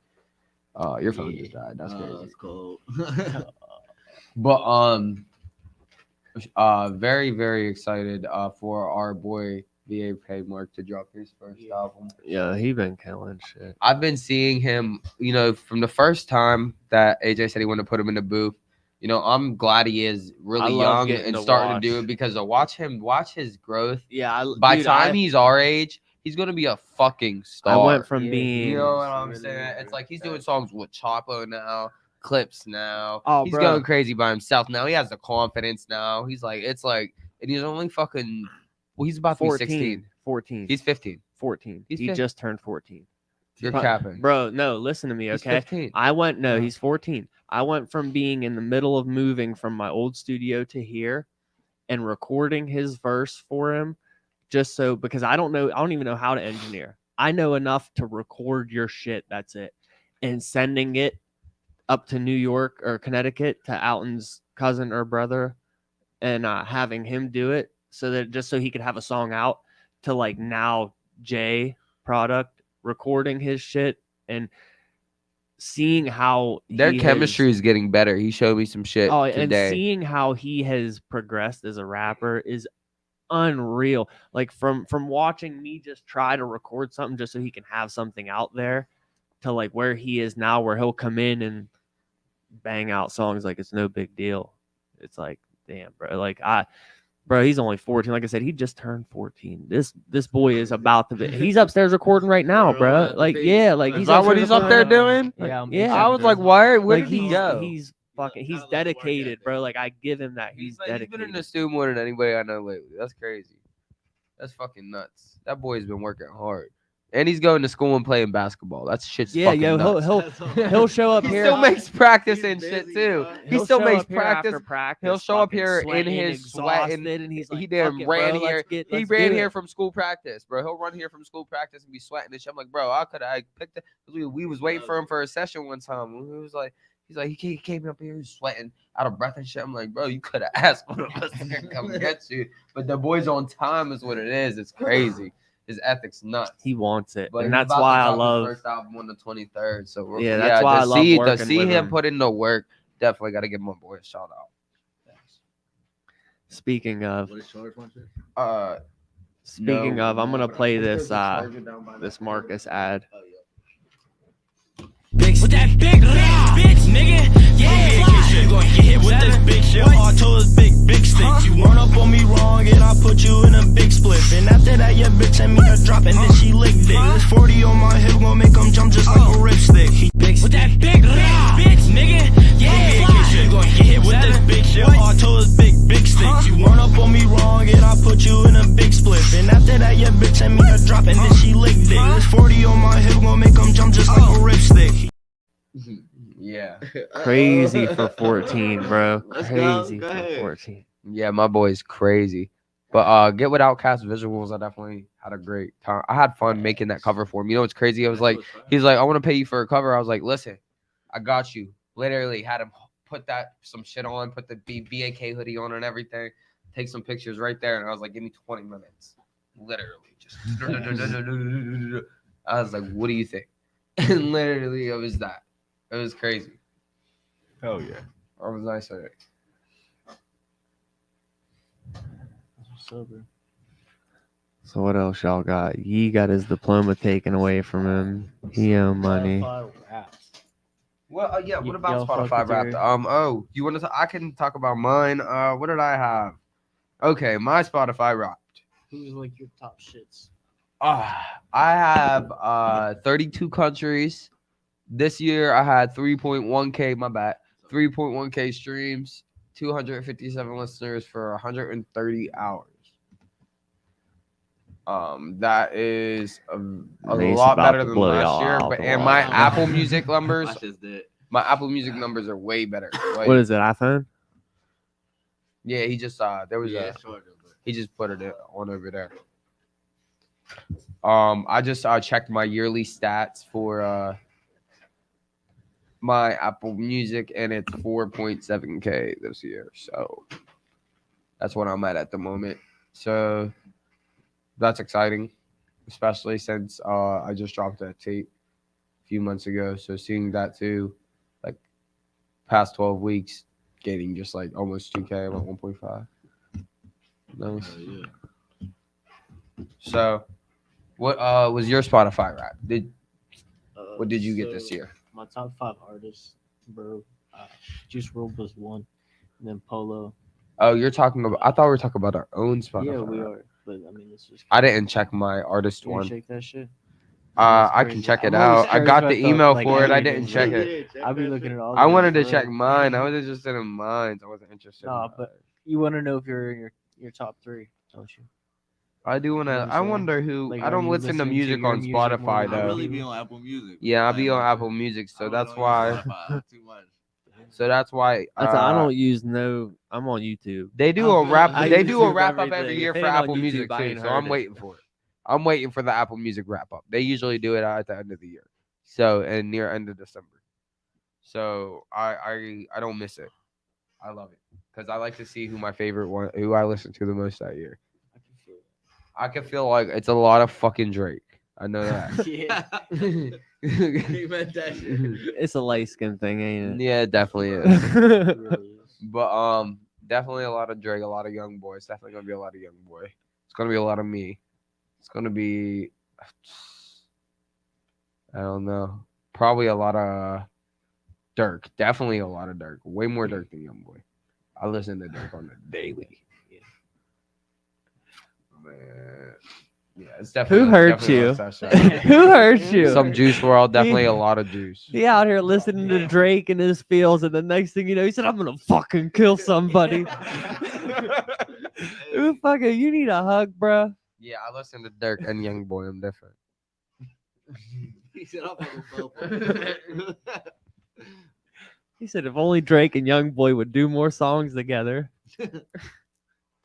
Your phone just died. That's crazy. That's cool. But very, very excited for our boy VAK Mark to drop his first album. Yeah, he been killing shit. I've been seeing him, from the first time that AJ said he wanted to put him in the booth. I'm glad he is I really love young getting and to starting to do watch. it because to watch his growth. Yeah, By the time he's our age, he's gonna be a fucking star. I went from Yeah, being You know what I'm really, saying? really It's like he's doing songs with Chapo now, Clips now. Oh, He's bro. going crazy by himself now. He has the confidence now. He's like, and he's only fucking. Well, he's about to be 16. 14. He's 15. 14. He's He 15. just turned 14. You're Bro- capping. Bro, no, listen to me, He's okay? 15. He's 14. I went from being in the middle of moving from my old studio to here and recording his verse for him because I don't even know how to engineer. I know enough to record your shit. That's it. And sending it up to New York or Connecticut to Alton's cousin or brother and having him do it so he could have a song out to like now Jay product recording his shit and seeing how Their he chemistry has, is getting better. He showed me some shit and today. seeing how he has progressed as a rapper is unreal. Like from watching me just try to record something just so he can have something out there to like where he is now, where he'll come in and bang out songs like it's no big deal. It's like, damn, bro. Bro, he's only 14. Like I said, he just turned 14. This boy is about to be. He's upstairs recording right now, bro. Like, yeah, like Is he's that what upstairs he's up there recording. doing? Yeah, Yeah. I was like, where Like did he go? he's dedicated, bro. Like I give him that. He's He's dedicated. been in the studio more than anybody I know lately. That's crazy. That's fucking nuts. That boy's been working hard. And he's going to school and playing basketball. That's shit's Yeah, fucking yo, nuts. he'll show up He here. still makes practice He's and shit busy, too. bro. He He'll still show makes up here practice. after practice. He'll show up fucking here in sweating, his sweating. exhausted, and he's like, He damn "Fuck it, ran bro, here. let's get- He let's ran do here it." from school practice, bro. He'll run here from school practice and be sweating and shit. I'm like, bro, I picked it. We was waiting for him for a session one time. We was like, He's like, he came up here sweating, out of breath and shit. I'm like, bro, you could have asked one of us to come get you. But the boy's on time is what it is. It's crazy. His ethics nuts. He wants it, But and he's that's about to why I drop his love. first album on the 23rd. So Yeah, that's why I love to working see with him him. put in the work. Definitely got to give my boy a shout out. Speaking of, Uh, speaking no, of, I'm gonna but play think this there's a charger down by this the Marcus ad. With that big bitch, nigga. Yeah, you gon' get hit with this big shit. Hard toes, big stick. You run up on me wrong, and I put you in a big split. And after that, your bitch sent me a drop, and then she licked it. This 40 on my hip gon' make 'em jump just like a ripstick. With that big bitch, nigga. Yeah, you gon' get hit with this big shit. Hard toes, big stick. You run up on me wrong, and I put you in a big split. And after that, your bitch sent me a drop, and then she licked it. This 40 on my hip gon' make 'em jump just like a ripstick. Yeah. Crazy for 14, bro. Let's go. Crazy Go for ahead. 14. Yeah, my boy's crazy. But Get With Outcast visuals, I definitely had a great time. I had fun making that cover for him. You know what's crazy? I was like, he's like, I want to pay you for a cover. I was like, listen, I got you. Literally had him put some shit on, put the BAK hoodie on and everything, take some pictures right there. And I was like, give me 20 minutes. Literally just I was like, what do you think? And literally it was that. It was crazy. Hell yeah. It was nice of it. So what else y'all got? He got his diploma taken away from him. He owned money. Well, yeah. What about y'all fuck Spotify with Wrapped? your- Oh, you want to? I can talk about mine. What did I have? Okay, my Spotify Wrapped. Who's like your top shits? I have 32 countries. This year I had 3.1k. My bad. 3.1k streams, 257 listeners for 130 hours. That is a Mace lot about better to than blow last y'all year. out But the and my wall. Apple Music numbers, I just did. my Apple Music numbers are way better. Like, What is it, iPhone? Yeah, he just there was Yeah, a sure. he just put it on over there. I just checked my yearly stats for my Apple Music, and it's 4.7k this year. So that's what I'm at the moment. So that's exciting, especially since I just dropped that tape a few months ago. So seeing that too, like past 12 weeks, getting just like almost 2k, about 1.5. Nice. Yeah. So, what was your Spotify rap? What did you get this year? My top 5 artists, bro. Juice WRLD was one, and then Polo. Oh, you're talking about. I thought we were talking about our own Spotify. Yeah, we rap. are. But I mean, it's just. I didn't check my artist You wanna one. check that shit? I can check it I'm always out. I curious got the about the, email like, for it. I everything. didn't check it. I'll be looking at all. I those wanted to for check real. mine. I was interested in mine. I wasn't interested. Nah, in but you want to know if you're in your top 3, don't you? I do want to. You know what I'm I saying? wonder who. Like, I are don't you listen to listening to music your on music more Spotify than I though. really be on Apple Music. Yeah, I'll be on Like, Apple Music, so I that's don't use why. Spotify too much. So that's why. I don't use no. I'm on YouTube. They do I a feel wrap. like They I do a YouTube wrap up every everything. year If it for ain't on Apple YouTube, Music I too. ain't So heard I'm it. waiting for it. I'm waiting for the Apple Music wrap up. They usually do it at the end of the year, so and near end of December. So I don't miss it. I love it because I like to see who my favorite one, who I listen to the most that year. I can feel like it's a lot of fucking Drake. I know that. Yeah. He meant that shit. It's a light skin thing, ain't Yeah, it definitely is. It it? really is. But definitely a lot of Drake, a lot of Young Boy. It's definitely gonna be a lot of Young Boy. It's gonna be a lot of me. It's gonna be, I don't know, probably a lot of Dirk. Definitely a lot of Dirk. Way more Dirk than Young Boy. I listen to Dirk on the daily. Man, yeah, it's definitely. Who hurt definitely you? a session. Who hurt you? Some Juice World. Definitely a lot of juice. He out here listening to Drake in his fields, and the next thing you know, he said, "I'm gonna fucking kill somebody." Who fucking? You need a hug, bro. Yeah, I listen to Dirk and Young Boy. I'm different. He said, "I'm fucking He said, "If only Drake and Young Boy would do more songs together."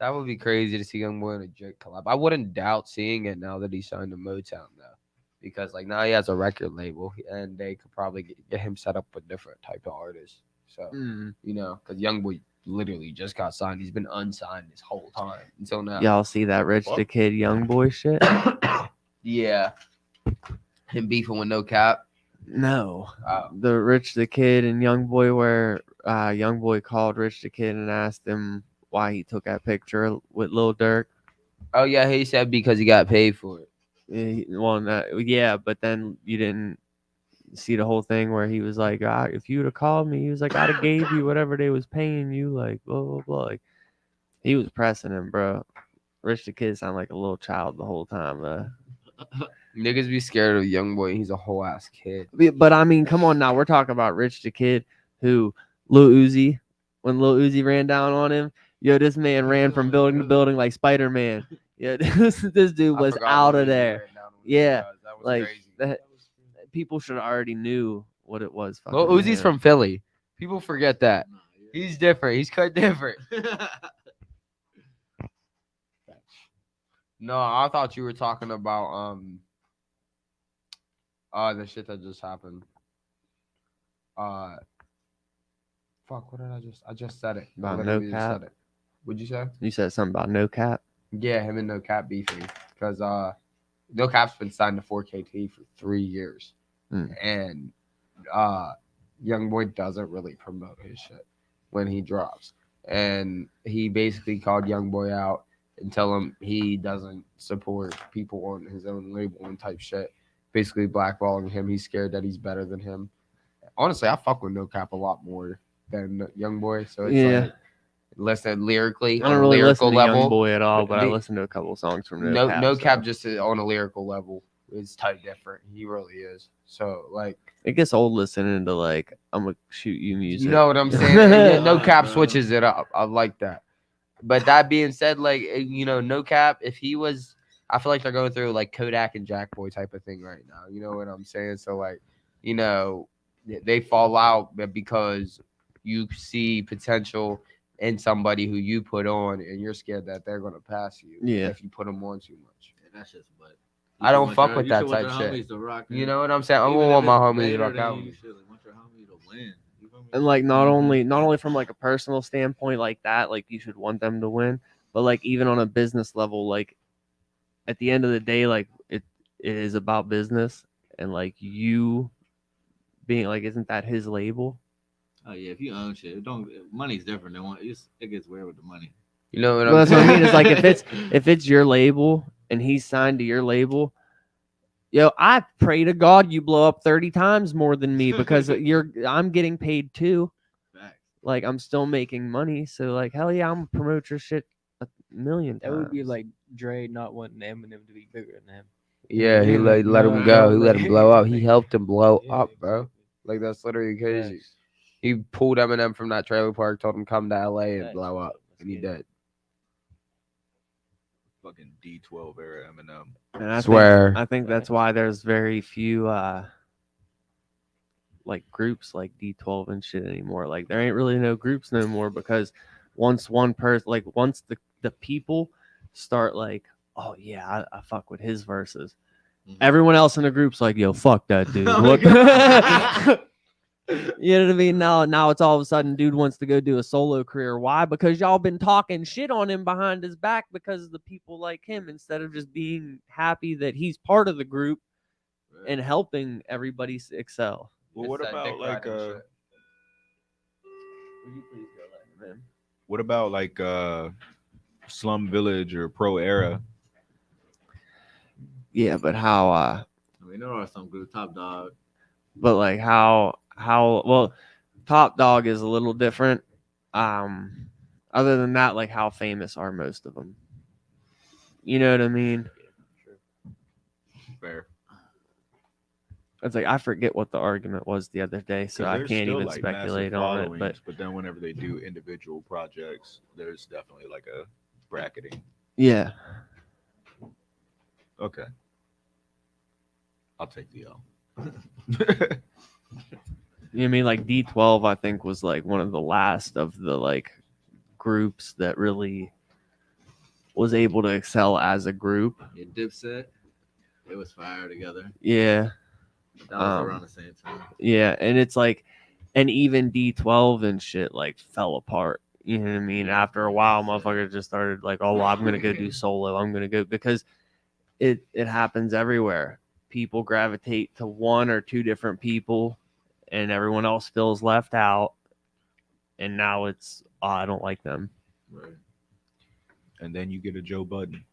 That would be crazy to see Young Boy and a Drake collab. I wouldn't doubt seeing it now that he signed to Motown, though. because like now he has a record label and they could probably get him set up with different type of artists. So you know, because YoungBoy literally just got signed. He's been unsigned this whole time until now. Y'all see that Rich the Kid Young Boy shit? Yeah, him beefing with No Cap. No. Oh. The Rich the Kid and Young Boy, where Young Boy called Rich the Kid and asked him why he took that picture with Lil Durk. Oh yeah, he said because he got paid for it. Yeah, but then you didn't see the whole thing where he was like, if you would have called me, he was like, I'd have gave you whatever they was paying you, like blah blah blah. Like, he was pressing him, bro. Rich the Kid sounded like a little child the whole time. Niggas be scared of YoungBoy. He's a whole ass kid. But I mean, come on now, we're talking about Rich the Kid, who Lil Uzi, when Lil Uzi ran down on him, this man ran from building to building like Spider-Man. Yeah, this dude was out of there. Yeah, that was like crazy. that. People should have already knew what it was. Lil Uzi's from Philly. People forget that. He's different. He's cut different. No, I thought you were talking about the shit that just happened. Fuck, what did I just said it. About Literally No just Cap? said it. What'd you say? You said something about No Cap. Yeah, him and No Cap beefing because No Cap's been signed to 4KT for 3 years, and YoungBoy doesn't really promote his shit when he drops, and he basically called YoungBoy out and tell him he doesn't support people on his own label and type shit, basically blackballing him. He's scared that he's better than him. Honestly, I fuck with No Cap a lot more than YoungBoy, so it's like, listen lyrically, I don't really listen to Young Boy at all, but I listen to a couple of songs from No Cap. No Cap just on a lyrical level is type different. He really is. So like, it gets old listening to like I'm gonna shoot you music. you know what I'm saying? Yeah, No Cap switches it up. I like that. But that being said, like, you know, No Cap, if he was, I feel like they're going through like Kodak and Jack Boy type of thing right now. You know what I'm saying? So like, you know, they fall out because you see potential in somebody who you put on, and you're scared that they're gonna pass you. Yeah. If you put them on too much. Yeah, that's just but I don't fuck with that type shit. You know what I'm saying? I'm gonna want my homies to rock out with me. Want your homie to win. And like not only from like a personal standpoint like that, like you should want them to win, but like even on a business level, like at the end of the day, like it is about business, and like you being like, isn't that his label? Oh yeah, if you own shit, money's different than one. It gets weird with the money. You know what Well, I'm that's saying? what I mean. It's like if it's your label and he's signed to your label, yo, I pray to God you blow up 30 times more than me because I'm getting paid too. Facts. Like I'm still making money, so like hell yeah, I'm gonna promote your shit 1,000,000 times. That would be like Dre not wanting Eminem to be bigger than him. Yeah, he let him go. He let him blow up. He helped him blow up, bro. Like that's literally crazy. Yes. He pulled Eminem from that trailer park, told him come to LA and Facts. blow up, and he did. Fucking D12 era Eminem. And I Swear. I think that's why there's very few like groups like D12 and shit anymore. Like there ain't really no groups no more because once one person, like once the people start like, oh yeah, I fuck with his verses. Everyone else in the group's like, yo, fuck that dude. What the- You know what I mean? Now it's all of a sudden dude wants to go do a solo career. Why? Because y'all been talking shit on him behind his back because the people like him, instead of just being happy that he's part of the group and helping everybody excel. Well, what It's that about dick like riding shit. Would you please go let him in? what about like Slum Village or Pro Era? Yeah, but how I mean, there are some good Top Dog. but like how well Top Dog is a little different. Other than that, like how famous are most of them? You know what I mean? Fair. It's like I forget what the argument was the other day, so 'Cause I there's can't still, even like, speculate massive on it. followings, but then whenever they do individual projects, there's definitely like a bracketing. Yeah, Okay. I'll take the L. you know what I mean? Like D12, I think was like one of the last of the like groups that really was able to excel as a group. Yeah, Dipset. It was fire together. Yeah. That was around the same time. Yeah, and it's like, and even D12 and shit like fell apart. You know what I mean? After a while, motherfuckers just started like, oh, well, I'm gonna go do solo. I'm gonna go because it happens everywhere. People gravitate to one or two different people, and everyone else feels left out. And now it's, oh, I don't like them. Right. And then you get a Joe Budden.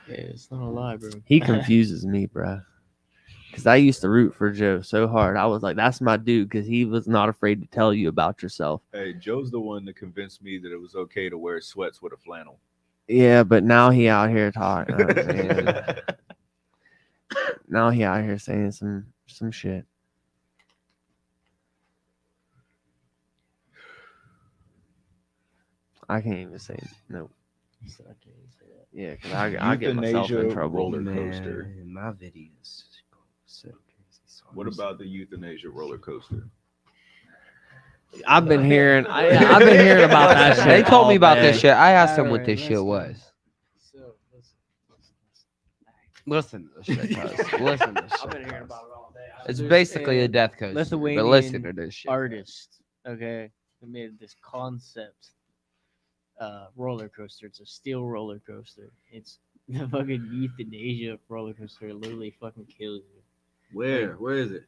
Yeah, it's not a lie, bro. He confuses me, bruh. Because I used to root for Joe so hard. I was like, that's my dude, because he was not afraid to tell you about yourself. Hey, Joe's the one that convinced me that it was okay to wear sweats with a flannel. Yeah, but now he out here talking. Now he out here saying some shit. I can't even say it. No. Yeah, because I get myself in Euthanasia trouble. roller coaster. Man, my videos go so crazy. So What about the euthanasia roller coaster? I've been hearing. I've been hearing about that shit. They told me all about day. this shit. I asked them what Alright, this shit listen. was. So Listen to this shit, cuz. Listen to this shit. I've been hearing cuz. about it all day. It's There's basically a death coaster. But Lithuanian listen to this shit. artist, okay, who made this concept roller coaster. It's a steel roller coaster. It's the fucking euthanasia roller coaster. It literally fucking kills you. Where? Where is it?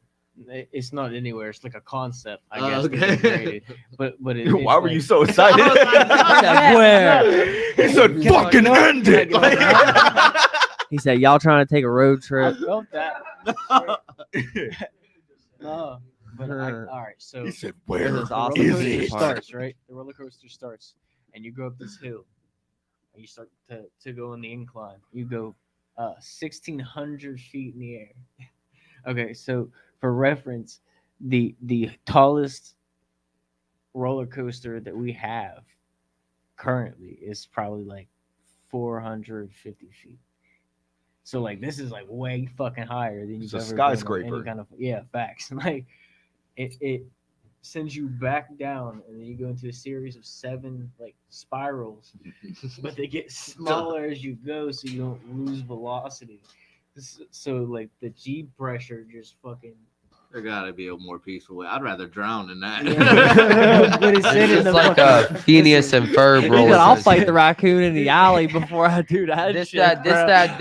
It's not anywhere. It's like a concept, I Oh, guess. okay. That they created. But it's Why were like, you so excited? Where? He said, "Fucking end it!" He said, "Y'all trying to take a road I trip?" felt that. No, but all right. So He said, This "Where is the roller awesome. is coaster it?" starts, right? The roller coaster starts, and you go up this hill. And you start to go on the incline. You go 1,600 feet in the air. Okay, so for reference, the tallest roller coaster that we have currently is probably like 450 feet. So like this is like way fucking higher than you've It's a ever been on skyscraper. any kind of facts. Like it sends you back down, and then you go into a series of 7 like spirals, but they get smaller as you go, so you don't lose velocity. So like the G pressure just fucking. There gotta be a more peaceful way. I'd rather drown than that. Yeah. But it's in It's the like fucking- a Phineas and Ferb He roller said, "I'll coaster. fight the raccoon in the alley before I do that." This shit, that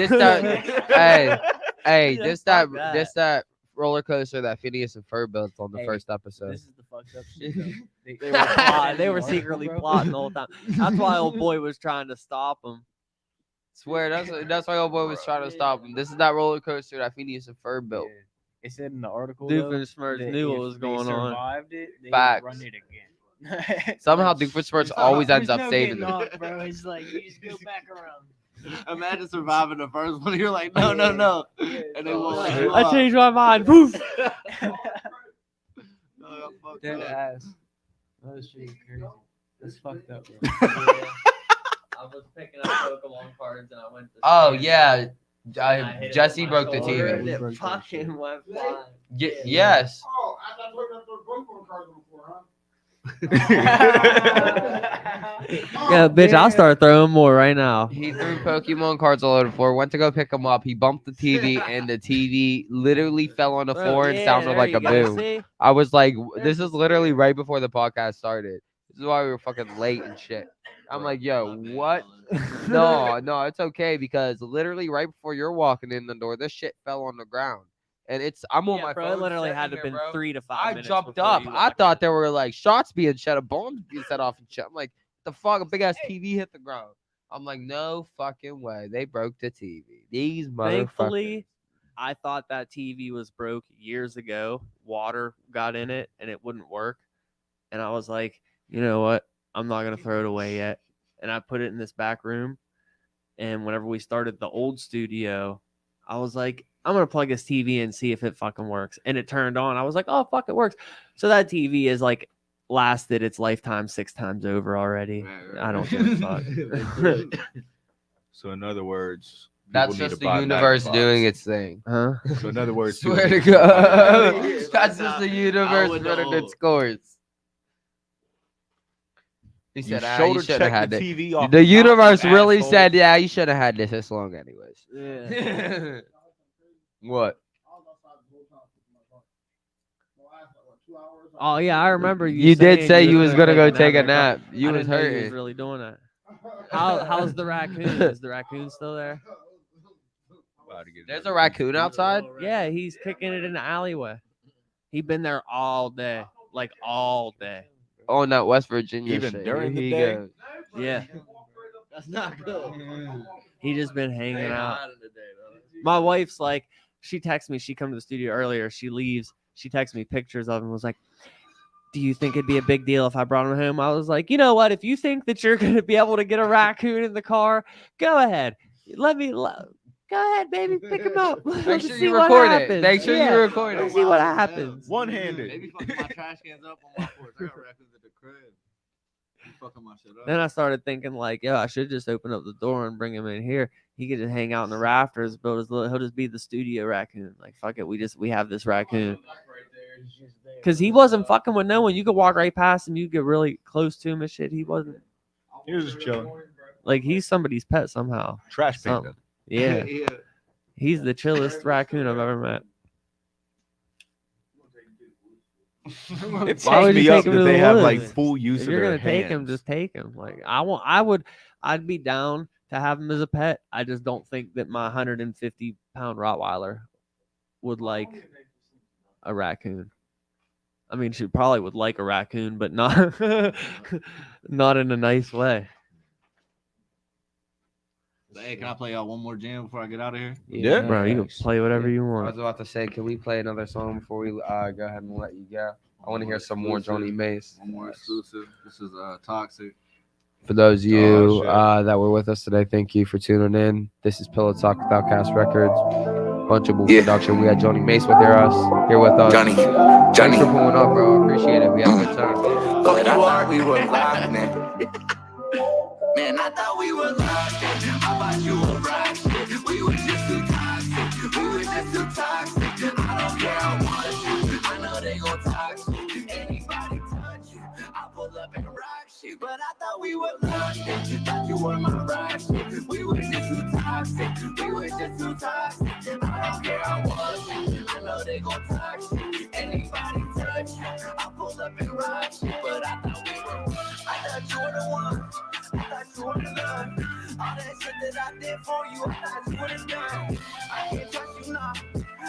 hey, Yeah, this fuck that roller coaster that Phineas and Ferb built on the Hey, first episode. This is the fucked up shit. Though. They were plotting. They were Article, secretly bro. plotting the whole time. That's why old boy was trying to stop him. Swear that's why old boy was trying to stop him. This is that roller coaster that Phineas and Ferb built. Yeah. It said in the article Doofenshmirtz though, Smurfs that knew what if was they going on. survived it, they Facts. would run it again. Somehow Doofenshmirtz always ends up saving them. them, bro. It's like you just go back around. Imagine surviving the first one. You're like, no. Yeah, And they so- won't let you I off. changed my mind. Poof. Dead ass. That shit is crazy. That's fucked up, bro. I was picking up Pokemon cards and I went to. Oh yeah, Jesse broke the shoulder. TV. It fucking went flying. Yes. Oh, I thought you were Pokemon cards before, huh? Yeah, bitch, I'll start throwing more right now. He threw Pokemon cards all over the floor. Went to go pick them up. He bumped the TV, and the TV literally fell on the floor and sounded like a boom. See? I was like, "This is literally right before the podcast started. This is why we were fucking late and shit." I'm like, "Yo, what?" No, it's okay because literally right before you're walking in the door, this shit fell on the ground, and I'm on my Bro, phone. it literally sitting had to here, have been bro. 3 to 5 I minutes. jumped before up. you I walked thought there were like shots being shot, a bomb being set off and shit. I'm like, the fuck, a big ass TV hit the ground. I'm like, no fucking way. They broke the TV. These motherfuckers. Thankfully, I thought that TV was broke years ago. Water got in it and it wouldn't work. And I was like, you know what? I'm not going to throw it away yet. And I put it in this back room. And whenever we started the old studio, I was like, I'm going to plug this TV and see if it fucking works. And it turned on. I was like, oh, fuck, it works. So that TV is like lasted its lifetime 6 times over already. I don't give a fuck. So in other words, That's people need just to the buy universe magnifiers. doing its thing. Huh? So in other words, Swear to people need buy God. magnifiers. That's just the universe would running know. its course. He You said, "Ah, shoulder you shouldn't have check had the it." TV off. The top, universe you really asshole. said, "Yeah, you should have had this long, anyways." Yeah. What? Oh yeah, I remember you. You did saying say you was gonna gonna go take a in the car. nap. You I was didn't know you was hurting. really doing that. How's the raccoon? Is the raccoon still there? About to get There's another a raccoon outside. Yeah, he's kicking it in the alleyway. He been there all day, like all day. Oh, not West Virginia. Even shit. during Here the he day? goes. Yeah, That's not good. he just been hanging out. My wife's like, she texted me. She come to the studio earlier. She leaves. She texted me pictures of him. And was like, "Do you think it'd be a big deal if I brought him home?" I was like, "You know what? If you think that you're gonna be able to get a raccoon in the car, go ahead. Go ahead, baby. Pick him up. Make Let's sure see you what record it. happens. Make sure Yeah, you record let's it. see what happens. One-handed. They be fucking my trash cans up on my porch. I got raccoons at the crib. They fucking my shit up. Then I started thinking like, yo, I should just open up the door and bring him in here. He could just hang out in the rafters, build his little. He'll just be the studio raccoon. Like, fuck it, we have this raccoon. Cause he wasn't fucking with no one. You could walk right past him. You get really close to him and shit. He wasn't He was just chilling. like he's somebody's pet somehow. Trash Something. panda. Yeah, he's the chillest raccoon I've ever met. It Why takes would you me take up him that to they the have woods? like full use If of you're their gonna take him, hands. just take him. Like I'd be down to have him as a pet. I just don't think that my 150-pound Rottweiler would like a raccoon. I mean, she probably would like a raccoon, but not not in a nice way. Hey, can I play y'all one more jam before I get out of here? Yeah. Bro, you can play whatever you I want. was about to say, can we play another song before we go ahead and let you go? I want to hear some more Johnny Mase. One more exclusive. This is Toxic. For those of you Oh, shit. that were with us today, thank you for tuning in. This is Pillow Talk with Outcast Records. Bunchable production. We had Johnny Mase here with us. Johnny, Thanks for pulling up, bro. I appreciate it. We had a good time. But I thought we were locked, man. Man, I thought we were locked in. I thought you were right. We were just too toxic. We were just too toxic. I don't care how much you. I know they gon' toxic. Anybody touch you, I pull up and rock shit. But I thought we were locked in. Thought you were my right shit. We were just too toxic. We were just too toxic. I don't care how much you. I know they gon' toxic. Anybody touch you, I pull up and rock shit. But I thought we were. I thought you were the one. I thought you were the love. All that shit that I did for you, I thought you would have done. I can't trust you now.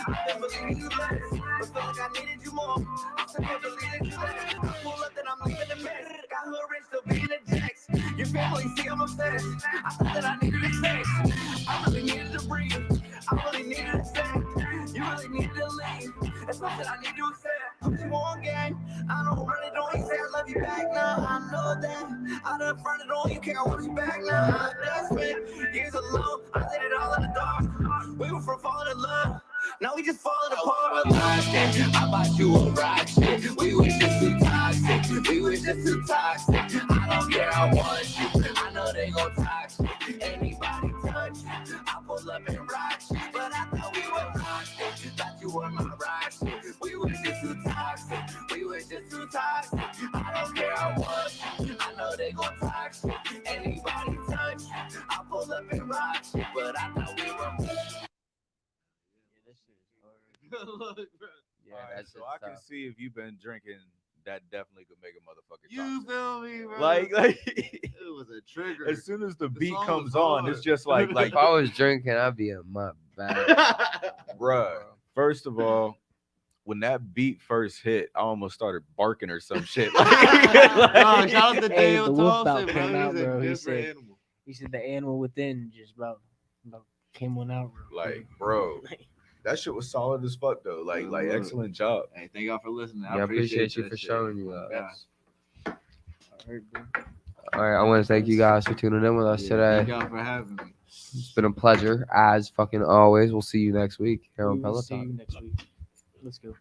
I've been believing you less, but feel like I needed you more. I still can't believe that you left. I pull up that I'm leaving the mess. Got her rich, still being the jacks. Your family see I'm obsessed. I thought that I needed a sex. I really needed to breathe. I really needed a sex. You really needed to leave. That's something I need to accept. Put you on game. I don't run it on you, say I love you back now. I know that. I done fronted on you, can't want you back now. That's been years alone. I did it all in the dark. We were from falling in love. Now we just falling apart. I bought you a rock shit. We were just too toxic. We were just too toxic. I don't care how much you. I know they gon' toxic. Anybody touch you, I pull up and rock shit. But I thought we were rock shit. Thought you were my rock shit. We were just too toxic. We were just too toxic. I don't care how much you. I know they gon' toxic. Anybody touch you, I pull up and rock shit. But I thought we were. Yeah, Alright, that's so I can see if you've been drinking, that definitely could make a motherfucker You toxic. feel me, bro? Like it was a trigger. as soon as the beat song comes was on, hard. it's just like If I was drinking, I'd be in my bag. bruh. First of all, when that beat first hit, I almost started barking or some shit. Nah, shout out to Hey, Daniel the wolf Thompson, about bro. came out, He's a bro. He different said- animal. He said the animal within just about came on out. Real Like, quick. bro, that shit was solid as fuck though. Like excellent job. Hey, thank y'all for listening. Yeah, I appreciate you that for shit. showing you Oh, that. God. All right, I want to thank you guys for tuning in with us Thank today. y'all for having me. It's been a pleasure, as fucking always. We'll see you next week here on We will Pillow see Talk. you next week. Let's go.